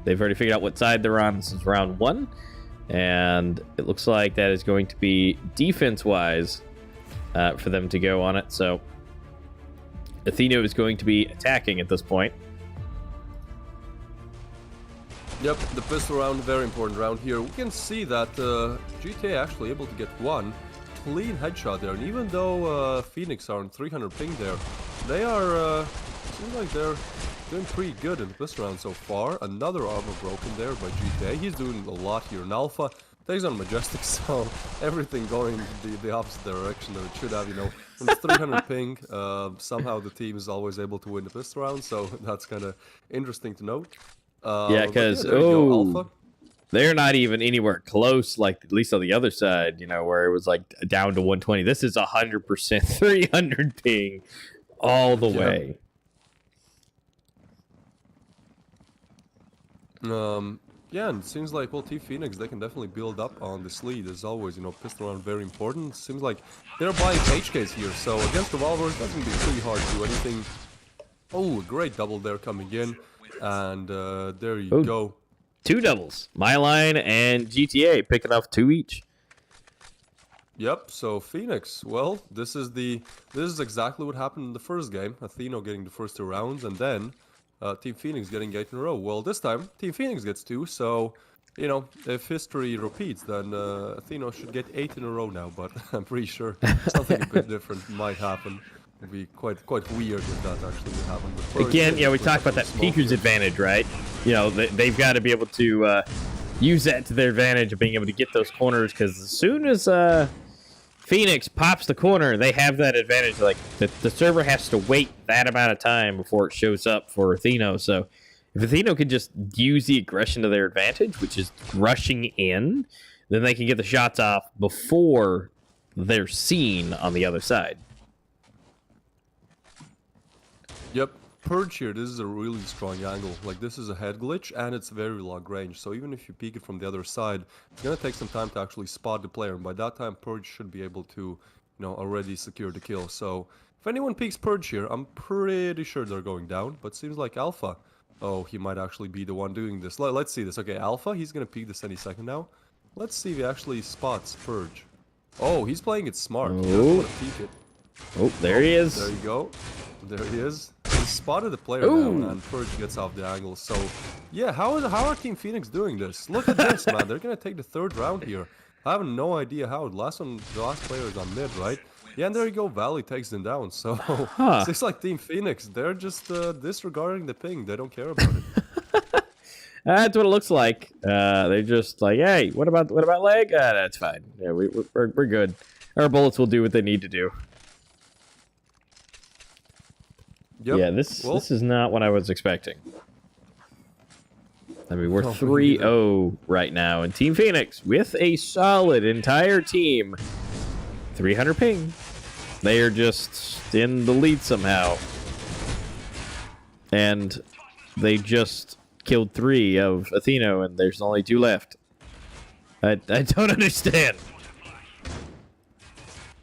they've already figured out what side they're on. This is round 1, and it looks like that is going to be defense-wise for them to go on it, so Atheno is going to be attacking at this point. Yep, the pistol round, very important round here. We can see that GTA actually able to get one clean headshot there, and even though Phoenix are on 300 ping there, they are, seems like they're doing pretty good in the pistol round so far. Another armor broken there by GTA. He's doing a lot here in Alpha. Takes on Majestic, so everything going the opposite direction that it should have, you know. From 300 ping, somehow the team is always able to win the pistol round, so that's kind of interesting to note. Yeah, because Alpha. They're not even anywhere close, like at least on the other side, you know, where it was like down to 120. This is 100% 300 ping all the way. Yeah, and it seems like, well, TPHX, they can definitely build up on this lead, as always, you know, pistol round very important. Seems like they're buying HKs here, so against revolvers, that's going to be pretty hard to do anything. Oh, a great double there coming in, and there you go. 2 doubles. MyLine and GTA picking off 2 each. Yep, so Phoenix, well, this is exactly what happened in the first game. Atheno getting the first 2 rounds, and then Team Phoenix getting 8 in a row. Well, this time, Team Phoenix gets 2, so, you know, if history repeats, then Atheno should get 8 in a row now, but I'm pretty sure something a bit different might happen. It'd be quite weird if that actually would happen. But again, yeah, we talked about that Peeker's advantage, right? You know, they've got to be able to use that to their advantage of being able to get those corners, because as soon as Phoenix pops the corner, they have that advantage. Like, the server has to wait that amount of time before it shows up for Atheno. So if Atheno can just use the aggression to their advantage, which is rushing in, then they can get the shots off before they're seen on the other side. Yep, Purge here, this is a really strong angle. Like, this is a head glitch, and it's very long range. So even if you peek it from the other side, it's gonna take some time to actually spot the player. And by that time, Purge should be able to, you know, already secure the kill. So if anyone peeks Purge here, I'm pretty sure they're going down. But seems like Alpha, oh, he might actually be the one doing this. Let's see this. Okay, Alpha, he's gonna peek this any second now. Let's see if he actually spots Purge. Oh, he's playing it smart. He doesn't want to peek it. Oh, there he is. There you go. There he is. He spotted the player now, and Purge gets off the angle. So, yeah, how are Team Phoenix doing this? Look at this, man. They're gonna take the 3rd round here. I have no idea how. The last player is on mid, right? Yeah, and there you go. Valley takes them down. So, it's like Team Phoenix. They're just disregarding the ping. They don't care about it. That's what it looks like. They're just like, hey, what about leg? That's fine. Yeah, we're good. Our bullets will do what they need to do. Yep. Yeah, this is not what I was expecting. I mean, we're 3-0 right now, and Team Phoenix with a solid entire team, 300 ping. They are just in the lead somehow, and they just killed 3 of Atheno, and there's only 2 left. I don't understand.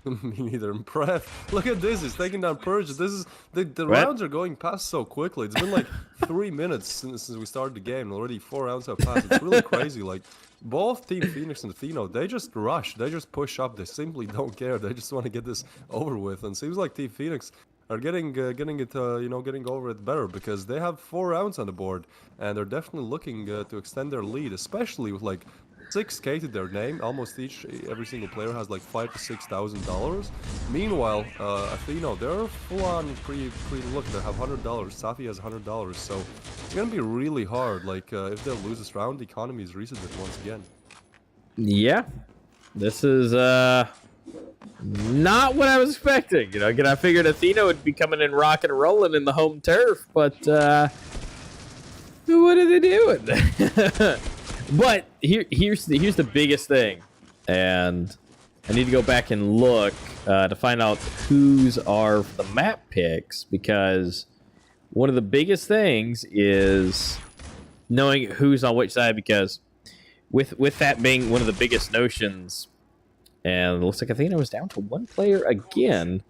Me neither. Impressed. Look at this. He's taking down Purge. This is the rounds are going past so quickly. It's been like 3 minutes since we started the game. Already 4 rounds have passed. It's really crazy. Like, both Team Phoenix and Atheno, they just rush. They just push up. They simply don't care. They just want to get this over with. And it seems like Team Phoenix are getting over it better, because they have 4 rounds on the board, and they're definitely looking to extend their lead, especially with like 6K to their name. Almost every single player has like $5,000 to $6,000. Meanwhile, Atheno, they're full on pretty look. They have $100. Safi has $100. So it's gonna be really hard. Like, if they lose this round, the economy is reset once again. Yeah, this is not what I was expecting. You know, again, I figured Atheno would be coming in rocking and rolling in the home turf, but what are they doing? But here's the biggest thing, and I need to go back and look to find out whose are the map picks, because one of the biggest things is knowing who's on which side, because with that being one of the biggest notions, and it looks like Athena was down to 1 player again.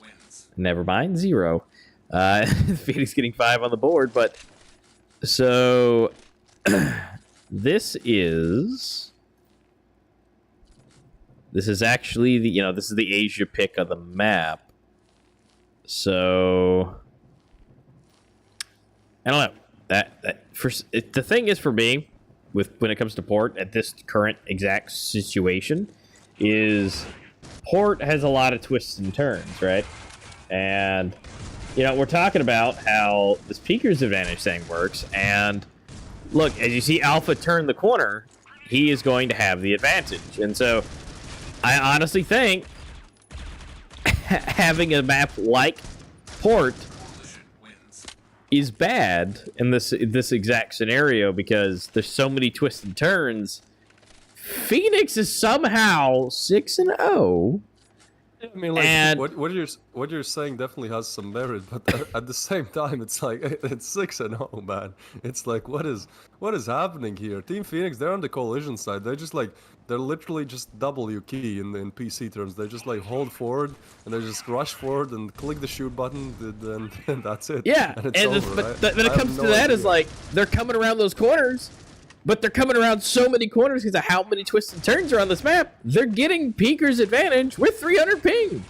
Never mind, 0. Phoenix getting 5 on the board, but so this is actually the this is the Asia pick of the map. So I don't know. The thing is for me when it comes to port at this current exact situation is port has a lot of twists and turns, right? And we're talking about how this Peeker's advantage thing works, and look, as you see Alpha turn the corner, he is going to have the advantage. And so I honestly think having a map like port is bad in this exact scenario because there's so many twists and turns. Phoenix is somehow 6-0. I mean, like, and what you're saying definitely has some merit, but at the same time, it's like it's 6-0, man. It's like what is happening here? Team Phoenix, they're on the collision side. They're literally just W key in PC terms. They just like hold forward and they just rush forward and click the shoot button, and that's it. Yeah, and it's over. But when it comes to that, is like they're coming around those corners. But they're coming around so many corners because of how many twists and turns are on this map. They're getting Peeker's advantage with 300 ping.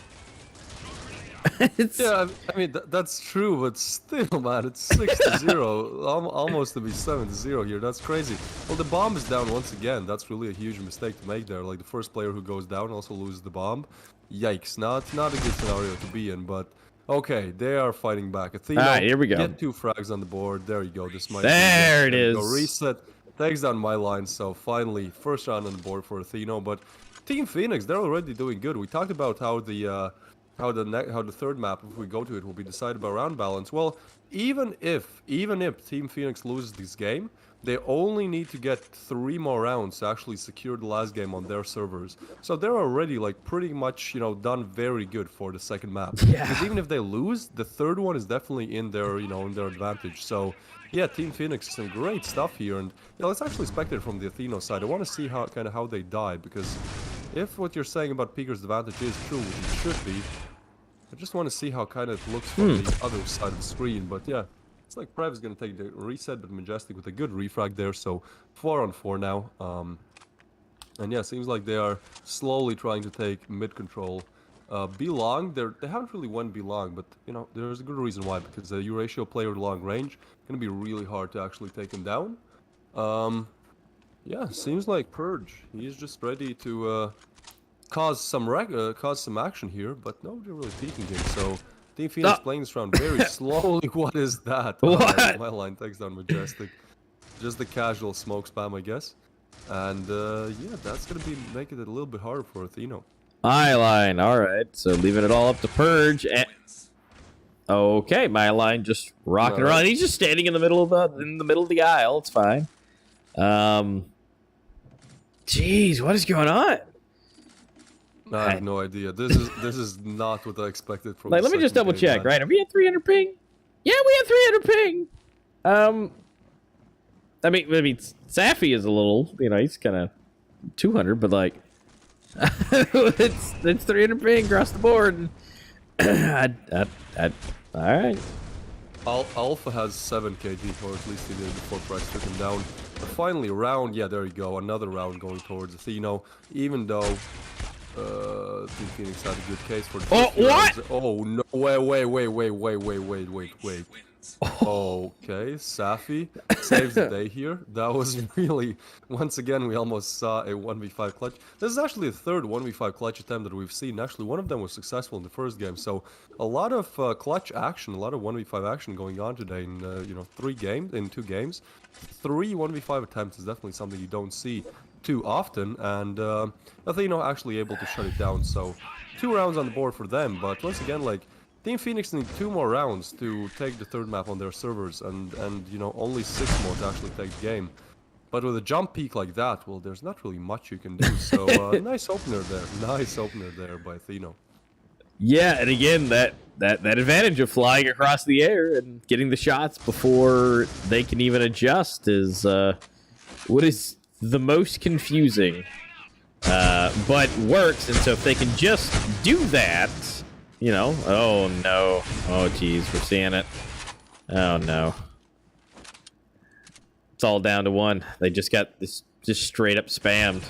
Yeah, I mean, that's true, but still, man, it's 6-0. Almost to be 7-0 here. That's crazy. Well, the bomb is down once again. That's really a huge mistake to make there. Like, the first player who goes down also loses the bomb. Yikes. Not a good scenario to be in, but... Okay, they are fighting back. Atheno, all right, here we go. Get 2 frags on the board. There you go. This might there it is. Go reset. Takes down my line, so finally, first round on the board for Atheno. But Team Phoenix, they're already doing good. We talked about how the third map, if we go to it, will be decided by round balance. Well, even if Team Phoenix loses this game, they only need to get 3 more rounds to actually secure the last game on their servers. So they're already like pretty much done very good for the second map. Yeah. Because even if they lose, the third one is definitely in their in their advantage. So. Yeah, Team Phoenix, some great stuff here, and let's actually spectate from the Atheno side. I want to see how they die, because if what you're saying about Peeker's advantage is true, which it should be, I just want to see how kind of it looks from the other side of the screen. But yeah, it's like Prev is going to take the reset, but Majestic with a good refrag there, so 4-on-4 now. And yeah, seems like they are slowly trying to take mid control. B-Long, they haven't really won B-Long, but there's a good reason why, because a Eurasia player with long range gonna be really hard to actually take him down. Yeah, seems like Purge. He's just ready to cause some action here, but nobody really peeking him. So Team Phoenix playing this round very slowly. What is that? What? My line takes down Majestic. Just the casual smoke spam, I guess. And yeah, that's gonna make it a little bit harder for Atheno. My line, all right. So leaving it all up to Purge. Okay, my line just rocking around. He's just standing in the middle of the aisle. It's fine. Jeez, what is going on? I have no idea. This is not what I expected from. Like, let me just double check. Right, are we at 300 ping? Yeah, we had 300 ping. I mean, Safi is a little. He's kind of 200, but like. it's 300 ping across the board. All right. Alpha has 7 KD, or at least he did before Price took him down. But finally, round, yeah, there you go. Another round going towards Atheno, even though Team Phoenix had a good case for the first few rounds. Oh, no, wait. Okay, Safi saves the day here. That was really, once again, we almost saw a 1v5 clutch. This is actually the third 1v5 clutch attempt that we've seen. Actually, one of them was successful in the first game. So a lot of clutch action, a lot of 1v5 action going on today in 2 games. 3 1v5 attempts is definitely something you don't see too often, and Atheno actually able to shut it down. So 2 rounds on the board for them, but once again, like, Team Phoenix need 2 more rounds to take the third map on their servers, and only 6 more to actually take the game. But with a jump peak like that, well, there's not really much you can do. So nice opener there by Atheno. Yeah, and again, that advantage of flying across the air and getting the shots before they can even adjust is what is the most confusing, but works. And so if they can just do that, you know, oh no, oh geez, we're seeing it. Oh no, it's all down to one. They just got this just straight up spammed.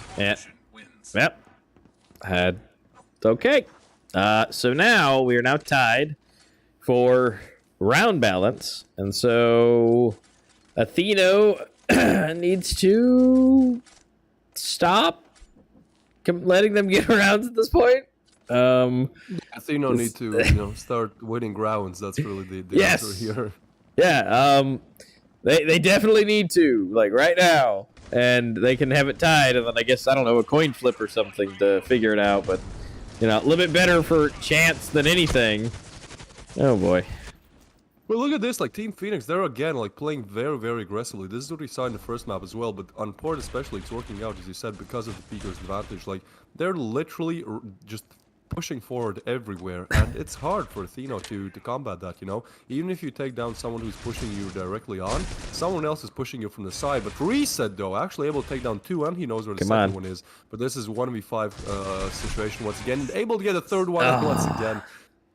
Yep, okay. So now we are now tied for round balance, and so Atheno needs to stop letting them get rounds at this point. Atheno need to start winning rounds. That's really the answer here. Yeah, they definitely need to, like right now, and they can have it tied, and then I guess, I don't know, a coin flip or something to figure it out, but you know, a little bit better for chance than anything. Oh boy. Well, look at this, like Team Phoenix, they're again like playing very, very aggressively. This is what we saw in the first map as well, but on port especially, it's working out, as you said, because of the Peaker's advantage. Like, they're literally just pushing forward everywhere, and it's hard for Atheno to combat that, you know? Even if you take down someone who's pushing you directly on, someone else is pushing you from the side. But Reset, though, actually able to take down two, and he knows where the second one is. But this is 1v5 situation once again. Able to get a third one once again.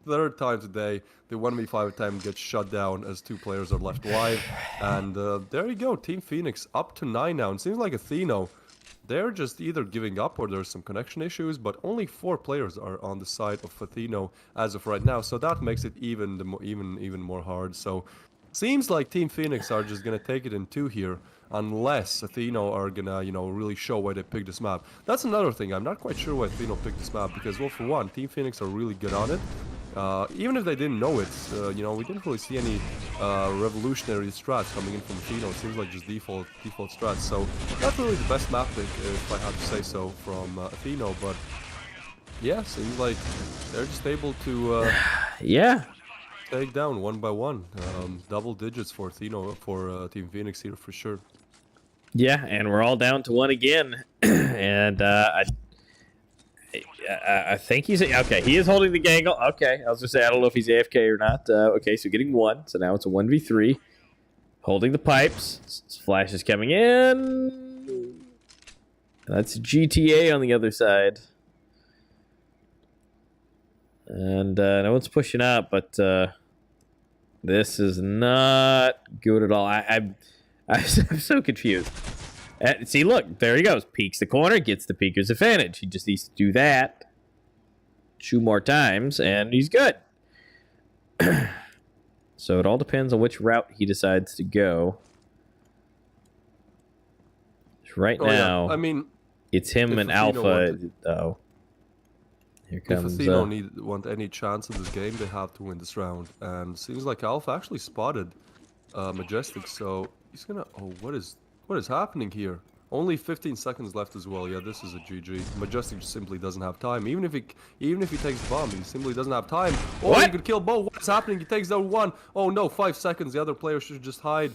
Third time today, the 1v5 attempt gets shut down as two players are left wide. And there you go, Team Phoenix up to 9 now. And it seems like Atheno, they're just either giving up or there's some connection issues, but only 4 players are on the side of Atheno as of right now. So that makes it even more hard. So seems like Team Phoenix are just gonna take it in 2 here, unless Atheno are gonna, you know, really show why they picked this map. That's another thing. I'm not quite sure why Atheno picked this map because, well, for one, Team Phoenix are really good on it. Even if they didn't know it, you know, we didn't really see any revolutionary strats coming in from Atheno. It seems like just default strats. So not really the best map pick, if I have to say so, from Atheno. But yeah, seems like they're just able to take down one by one. Double digits for Atheno, for Team Phoenix here for sure. Yeah, and we're all down to 1 again, and I think he's okay. He is holding the gangle. Okay, I was gonna say I don't know if he's AFK or not. Okay, so getting 1. So now it's a 1v3. Holding the pipes. Flash is coming in. That's GTA on the other side. And no one's pushing up, but this is not good at all. I'm so confused. See, look, there he goes. Peeks the corner, gets the peeker's advantage. He just needs to do that 2 more times, and he's good. So it all depends on which route he decides to go. Right now, yeah. I mean, it's him and Alpha. Oh, here comes. If Atheno want any chance in this game, they have to win this round. And seems like Alpha actually spotted Majestic, so he's gonna. Oh, what is happening here? Only 15 seconds left as well. Yeah, this is a GG. Majestic just simply doesn't have time. Even if he takes the bomb, he simply doesn't have time. Oh, what? He could kill both. What's happening? He takes down 1. Oh no, 5 seconds. The other player should just hide.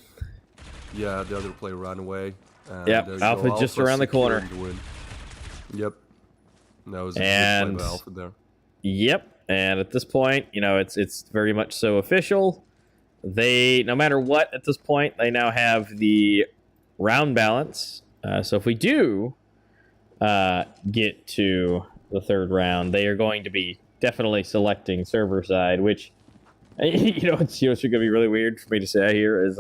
Yeah, the other player ran away. Yep, Alpha just around the corner. Yep. That was a good play by Alpha there. Yep, and at this point, you know, it's very much so official. They, no matter what, at this point, they now have the round balance. So if we do get to the 3rd round, they are going to be definitely selecting server side, which, you know, it's going to be really weird for me to say here is,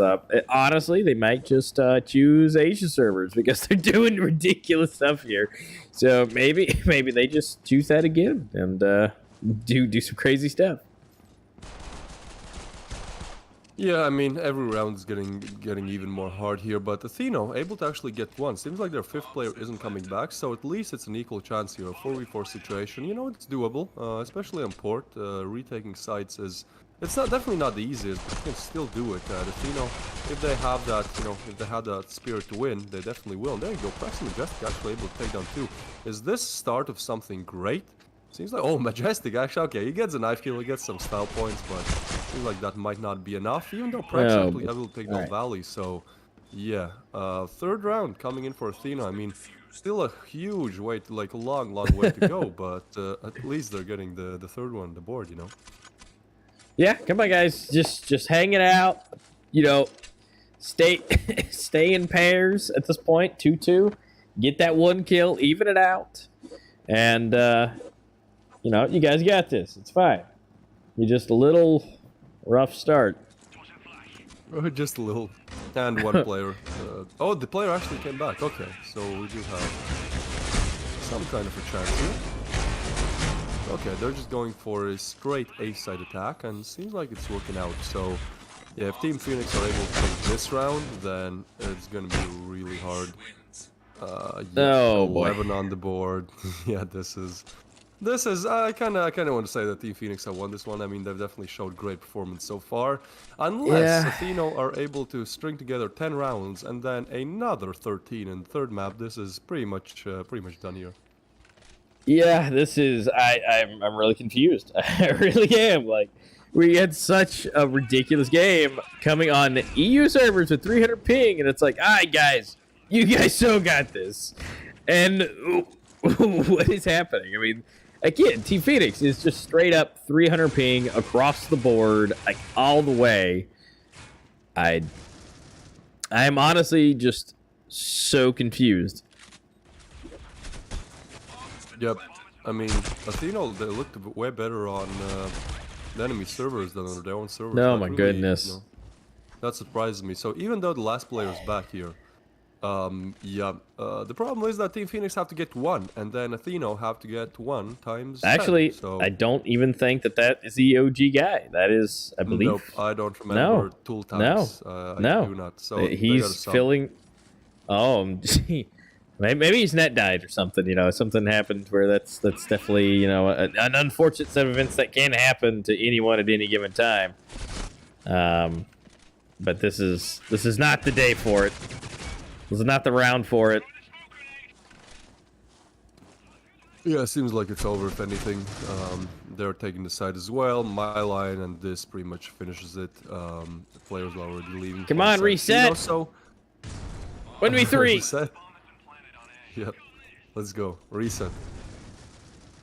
honestly, they might just choose Asia servers because they're doing ridiculous stuff here. So maybe they just choose that again and do some crazy stuff. Yeah, I mean, every round is getting even more hard here, but Atheno able to actually get 1. Seems like their 5th player isn't coming back, so at least it's an equal chance here. A 4v4 situation, you know, it's doable, especially on port. Retaking sites is... It's definitely not the easiest, but you can still do it. Atheno, if they have that, you know, if they have that spirit to win, they definitely will. And there you go, Preston Majestic actually able to take down 2. Is this start of something great? Seems like, oh, Majestic, actually, okay, he gets a knife kill, he gets some style points, but seems like that might not be enough, even though Prex actually able to take down Valley, so, yeah. 3rd round coming in for Athena. I mean, Still a huge way to, like, a long way to go, but at least they're getting the third one on the board, you know. Yeah, come on, guys. Just hang it out. You know, stay stay in pairs at this point. 2-2. Get that one kill. Even it out. And, you know, you guys got this. It's fine. You're just a little rough start. Just a little. And one player. Oh, the player actually came back. Okay, so we do have some kind of a chance here. Okay, they're just going for a straight A-side attack, and seems like it's working out. So, yeah, if Team Phoenix are able to take this round, then it's gonna be really hard. Yeah, Oh, 11 boy. on the board. Yeah, this is. I kind of want to say that Team Phoenix have won this one. I mean, they've definitely showed great performance so far. Unless Yeah. Atheno are able to string together 10 rounds and then another 13 in the third map, this is pretty much done here. Yeah, this is. I'm really confused. I really am. Like, we had such a ridiculous game coming on EU servers with 300 ping, and it's like, all right, guys, you guys so got this. And what is happening? I mean, again, Team Phoenix is just straight up 300 ping across the board, like all the way. I'm honestly just so confused. Yep. I mean, Atheno, they looked way better on the enemy servers than on their own servers. Oh That my really, goodness. you know, that surprises me. So even though the last player is back here, the problem is that Team Phoenix have to get 1, and then Atheno have to get 1 times 10, Actually, so... I don't even think that is the OG guy. That is, I believe. Nope, I don't remember Tool Times. I do not. So He's filling. Oh, maybe his net died or something. You know, something happened where that's definitely, you know, an unfortunate set of events that can happen to anyone at any given time. But this is not the day for it. This is not the round for it. Yeah, it seems like it's over, if anything. They're taking the side as well. My line, and this pretty much finishes it. The players are already leaving. Come on, reset! So, 1v3! Reset. Yep. Let's go. Reset.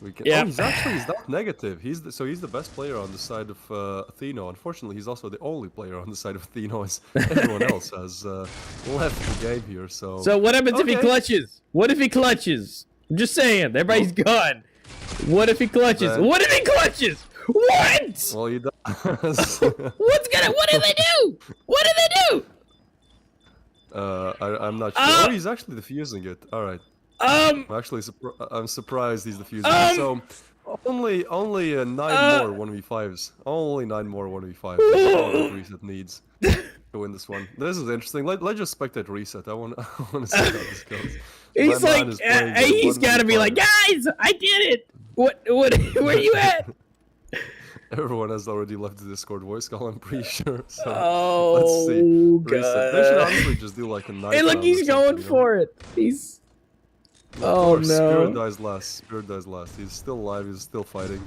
We can... Yep. Oh, he's not negative. He's the best player on the side of Atheno. Unfortunately, he's also the only player on the side of Atheno, as everyone else has left the game here. So what happens if he clutches? What if he clutches? I'm just saying, everybody's gone. What if he clutches? What if he clutches? What? Well, he does. What do they do? What do they do? I'm not sure. Oh, he's actually defusing it. All right. I'm surprised he's defusing it. So only 9 more 1v5s. Only 9 more 1v5s. That's all that reset needs to win this one. This is interesting. Let's just spectate reset. I want to see how this goes. He's like, he's got to be like, guys, I did it. What? Where you at? Everyone has already left the Discord voice call, I'm pretty sure. So let's see. God. Reset. They should honestly just do like a night. Hey, look, he's going for it. He's. Oh no. Spirit dies last. Spirit dies last. He's still alive. He's still fighting.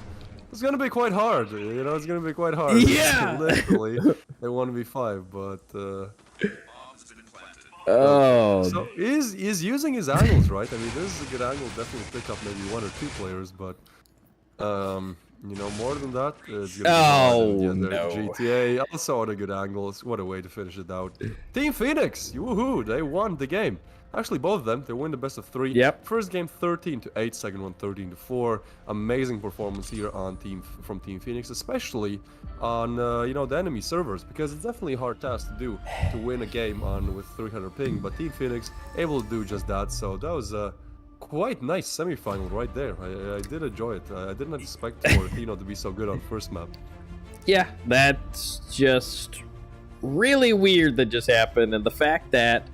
It's gonna be quite hard. You know, it's gonna be quite hard. Yeah. Literally, they 1v5, but. Oh. So he's using his angles, right? I mean, this is a good angle. Definitely pick up maybe 1 or 2 players, but you know, more than that, it's gonna be hard. No. GTA also on a good angle. What a way to finish it out. Team Phoenix, woohoo! They won the game. Actually, both of them. They win the best of 3. Yep. First game 13-8, second one 13-4. Amazing performance here on from Team Phoenix, especially on you know, the enemy servers, because it's definitely a hard task to do to win a game with 300 ping. But Team Phoenix able to do just that. So that was a quite nice semi-final right there. I did enjoy it. I did not expect for Atheno to be so good on first map. Yeah, that's just really weird that just happened, and the fact that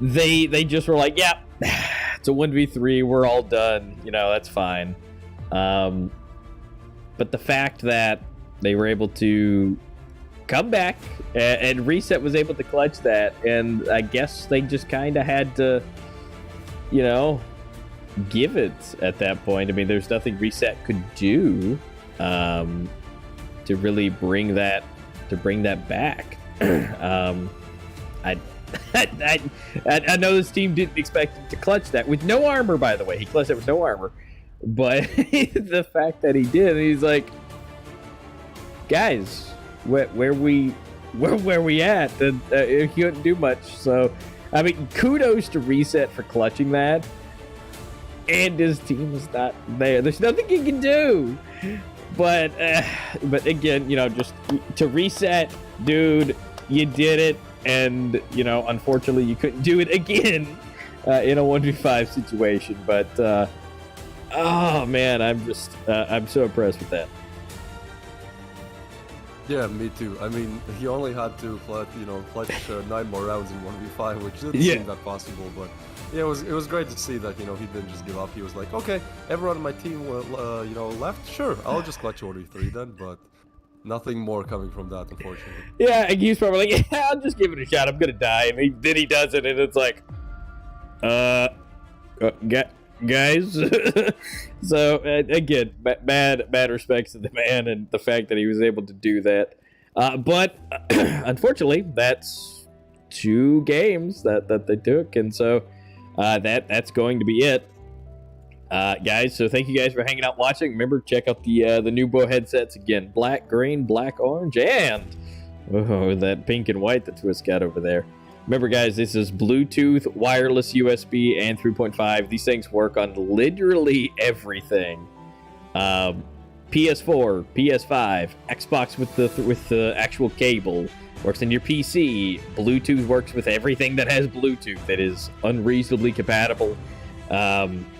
they just were like, yeah, it's a 1v3, we're all done, you know, that's fine. But the fact that they were able to come back and Reset was able to clutch that, and I guess they just kind of had to, you know, give it at that point. I mean, there's nothing Reset could do to really bring that back. I know this team didn't expect him to clutch that with no armor, by the way. He clutched it with no armor. But the fact that he did, he's like, guys, where we at? He couldn't do much. So, I mean, kudos to Reset for clutching that. And his team is not there. There's nothing he can do. But again, you know, just to Reset, dude, you did it. And, you know, unfortunately, you couldn't do it again in a 1v5 situation. But, oh, man, I'm so impressed with that. Yeah, me too. I mean, he only had to clutch 9 more rounds in 1v5, which didn't seem that possible. But yeah, it was great to see that, you know, he didn't just give up. He was like, okay, everyone on my team left. Sure, I'll just clutch 1v3 then. But nothing more coming from that, unfortunately. Yeah, and he's probably like, yeah, I'll just give it a shot. I'm gonna die, and then he does it, and it's like, guys. So again, bad respects to the man and the fact that he was able to do that. But unfortunately, that's 2 games that they took, and so that's going to be it, guys. So thank you guys for hanging out, watching. Remember, check out the NUBWO headsets again: black, green, black, orange, and that pink and white that Twist got over there. Remember, guys, this is Bluetooth, wireless USB, and 3.5. These things work on literally everything. PS4, PS5, Xbox with the actual cable, works on your PC. Bluetooth works with everything that has Bluetooth. It is unreasonably compatible.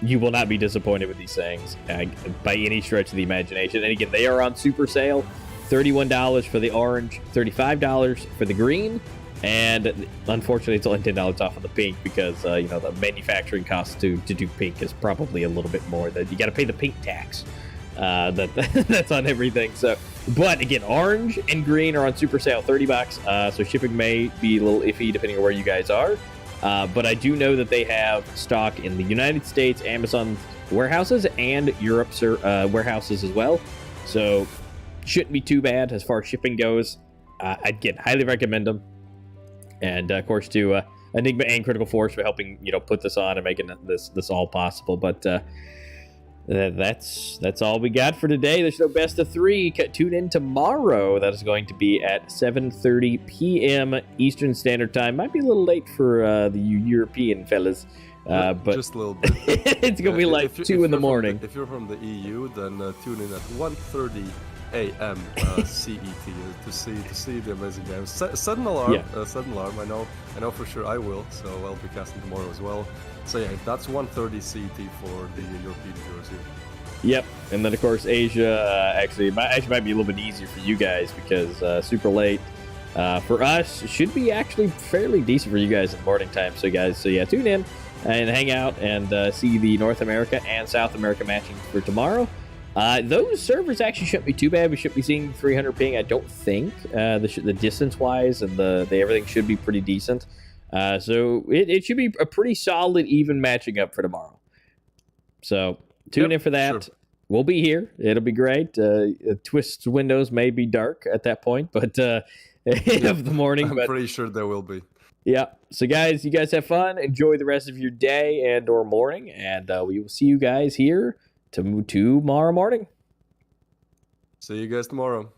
You will not be disappointed with these things by any stretch of the imagination. And again, they are on super sale. $31 for the orange, $35 for the green. And unfortunately, it's only $10 off of the pink because, you know, the manufacturing cost to do pink is probably a little bit more. That you got to pay the pink tax that's on everything. So, but again, orange and green are on super sale, $30. So shipping may be a little iffy depending on where you guys are. But I do know that they have stock in the United States, Amazon warehouses, and Europe's warehouses as well. So shouldn't be too bad as far as shipping goes. I'd highly recommend them. And of course, to Enigma and Critical Force for helping, you know, put this on and making this all possible. But that's all we got for today. There's no best of 3. Tune in tomorrow. That is going to be at 7:30 p.m. Eastern Standard Time. Might be a little late for the European fellas, but just a little bit. It's gonna be like 2 in the morning. If you're from the EU, then tune in at 1:30 a.m. CET to see the amazing games. Set an alarm. Yeah. Set an alarm. I know for sure I will. So I'll be casting tomorrow as well. So yeah, that's 1:30 CET for the European viewers here. Yep, and then of course Asia. Actually might be a little bit easier for you guys because super late. For us, it should be actually fairly decent for you guys in the morning time. So guys, yeah, tune in and hang out and see the North America and South America matching for tomorrow. Those servers actually shouldn't be too bad. We should be seeing 300 ping, I don't think. The distance-wise and the everything should be pretty decent. So it should be a pretty solid, even matching up for tomorrow. So tune in for that. Sure. We'll be here. It'll be great. Twist's windows may be dark at that point, but of the morning. I'm pretty sure there will be. Yeah. So guys, you guys have fun. Enjoy the rest of your day and or morning, and we will see you guys here tomorrow morning. See you guys tomorrow.